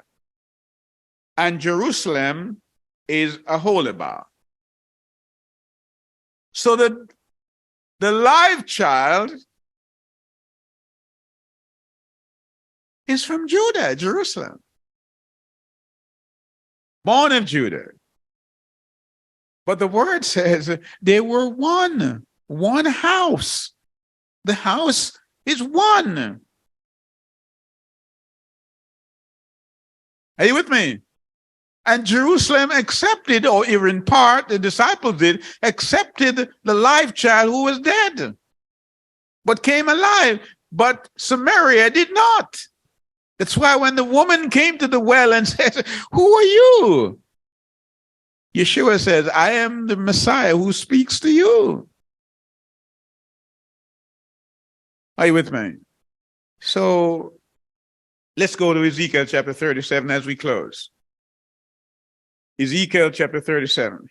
and Jerusalem is Aholibah. So the live child is from Judah, Jerusalem. Born of Judah. But the word says they were one house. The house is one. Are you with me? And Jerusalem accepted, or in part, the disciples did, accepted the live child who was dead, but came alive. But Samaria did not. That's why when the woman came to the well and said, "Who are you?" Yeshua says, "I am the Messiah who speaks to you." Are you with me? So let's go to Ezekiel chapter 37 as we close. Ezekiel chapter 37.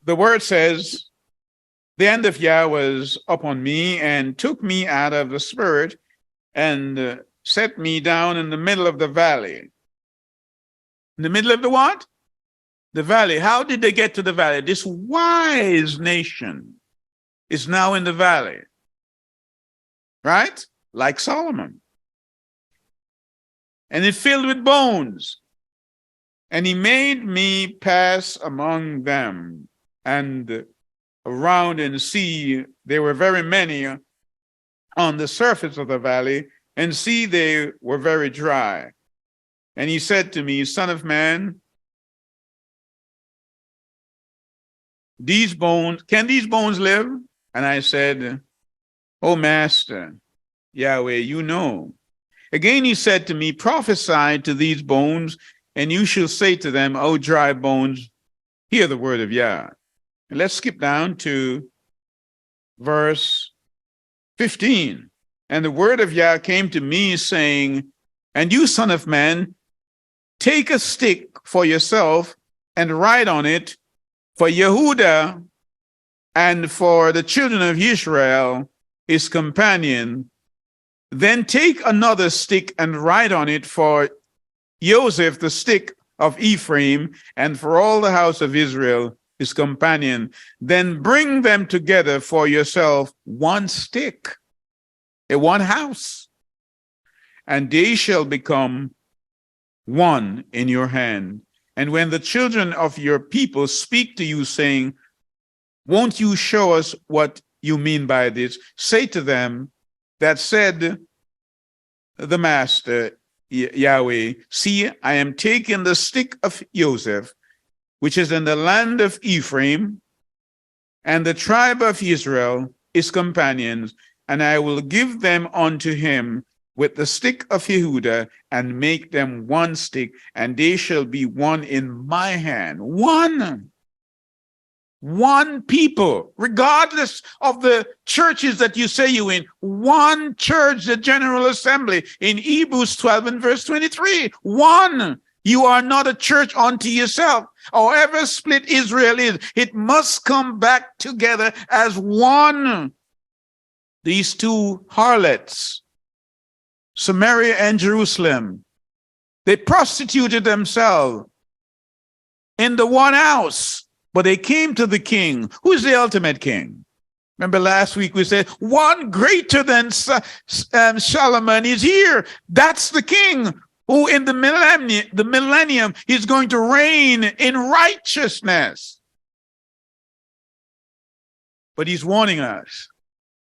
The word says, "The hand of Yah was upon me and took me out of the spirit and set me down in the middle of the valley." In the middle of the what? The valley. How did they get to the valley? This wise nation is now in the valley, right? Like Solomon. And it filled with bones. And he made me pass among them, and around and see there were very many on the surface of the valley, and see they were very dry. And he said to me, "Son of man, can these bones live?" And I said, "O Master, Yahweh, you know." Again he said to me, "Prophesy to these bones, and you shall say to them, O dry bones, hear the word of Yah." And let's skip down to verse 15. "And the word of Yah came to me, saying, And you, son of man, take a stick for yourself and write on it, for Yehuda and for the children of Israel, his companion. Then take another stick and write on it for Joseph, the stick of Ephraim, and for all the house of Israel, his companion. Then bring them together for yourself, one stick, one house, and they shall become one in your hand. And when the children of your people speak to you, saying, Won't you show us what you mean by this? Say to them, that said the Master, Yahweh, see, I am taking the stick of Joseph, which is in the land of Ephraim, and the tribe of Israel, his companions, and I will give them unto him with the stick of Yehuda, and make them one stick, and they shall be one in my hand." One people, regardless of the churches that you say you in, one church, the General Assembly, in Hebrews 12 and verse 23, one. You are not a church unto yourself. However split Israel is, it must come back together as one. These two harlots, Samaria and Jerusalem, they prostituted themselves in the one house. But they came to the king. Who's the ultimate king? Remember last week we said, one greater than Solomon is here. That's the king who in the millennium is going to reign in righteousness. But he's warning us,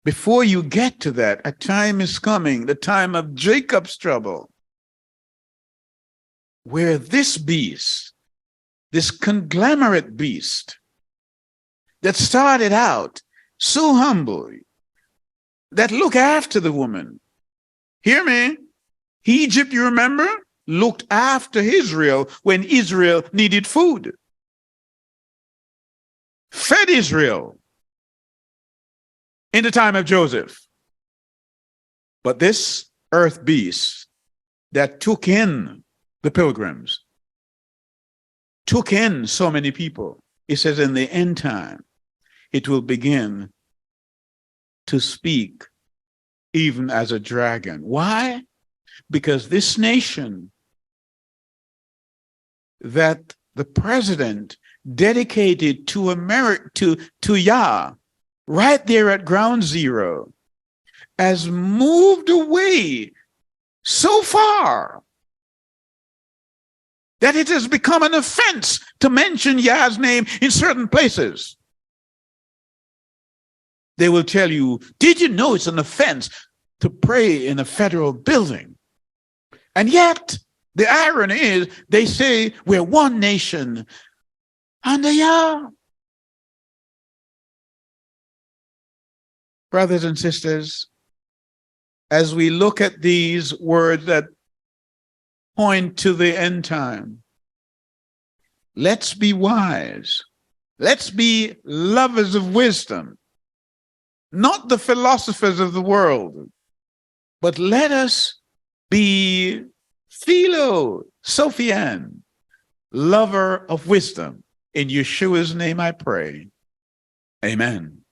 before you get to that, a time is coming, the time of Jacob's trouble, where this beast, this conglomerate beast that started out so humble, that looked after the woman. Hear me? Egypt, you remember, looked after Israel when Israel needed food. Fed Israel in the time of Joseph. But this earth beast that took in the pilgrims, took in so many people, it says in the end time, it will begin to speak even as a dragon. Why? Because this nation that the president dedicated to to Yah, right there at ground zero, has moved away so far that it has become an offense to mention Yah's name in certain places. They will tell you, did you know it's an offense to pray in a federal building? And yet, the irony is, they say we're one nation under Yah. Brothers and sisters, as we look at these words that point to the end time, let's be wise. Let's be lovers of wisdom, not the philosophers of the world, but let us be Philo, Sophian, lover of wisdom. In Yeshua's name I pray. Amen.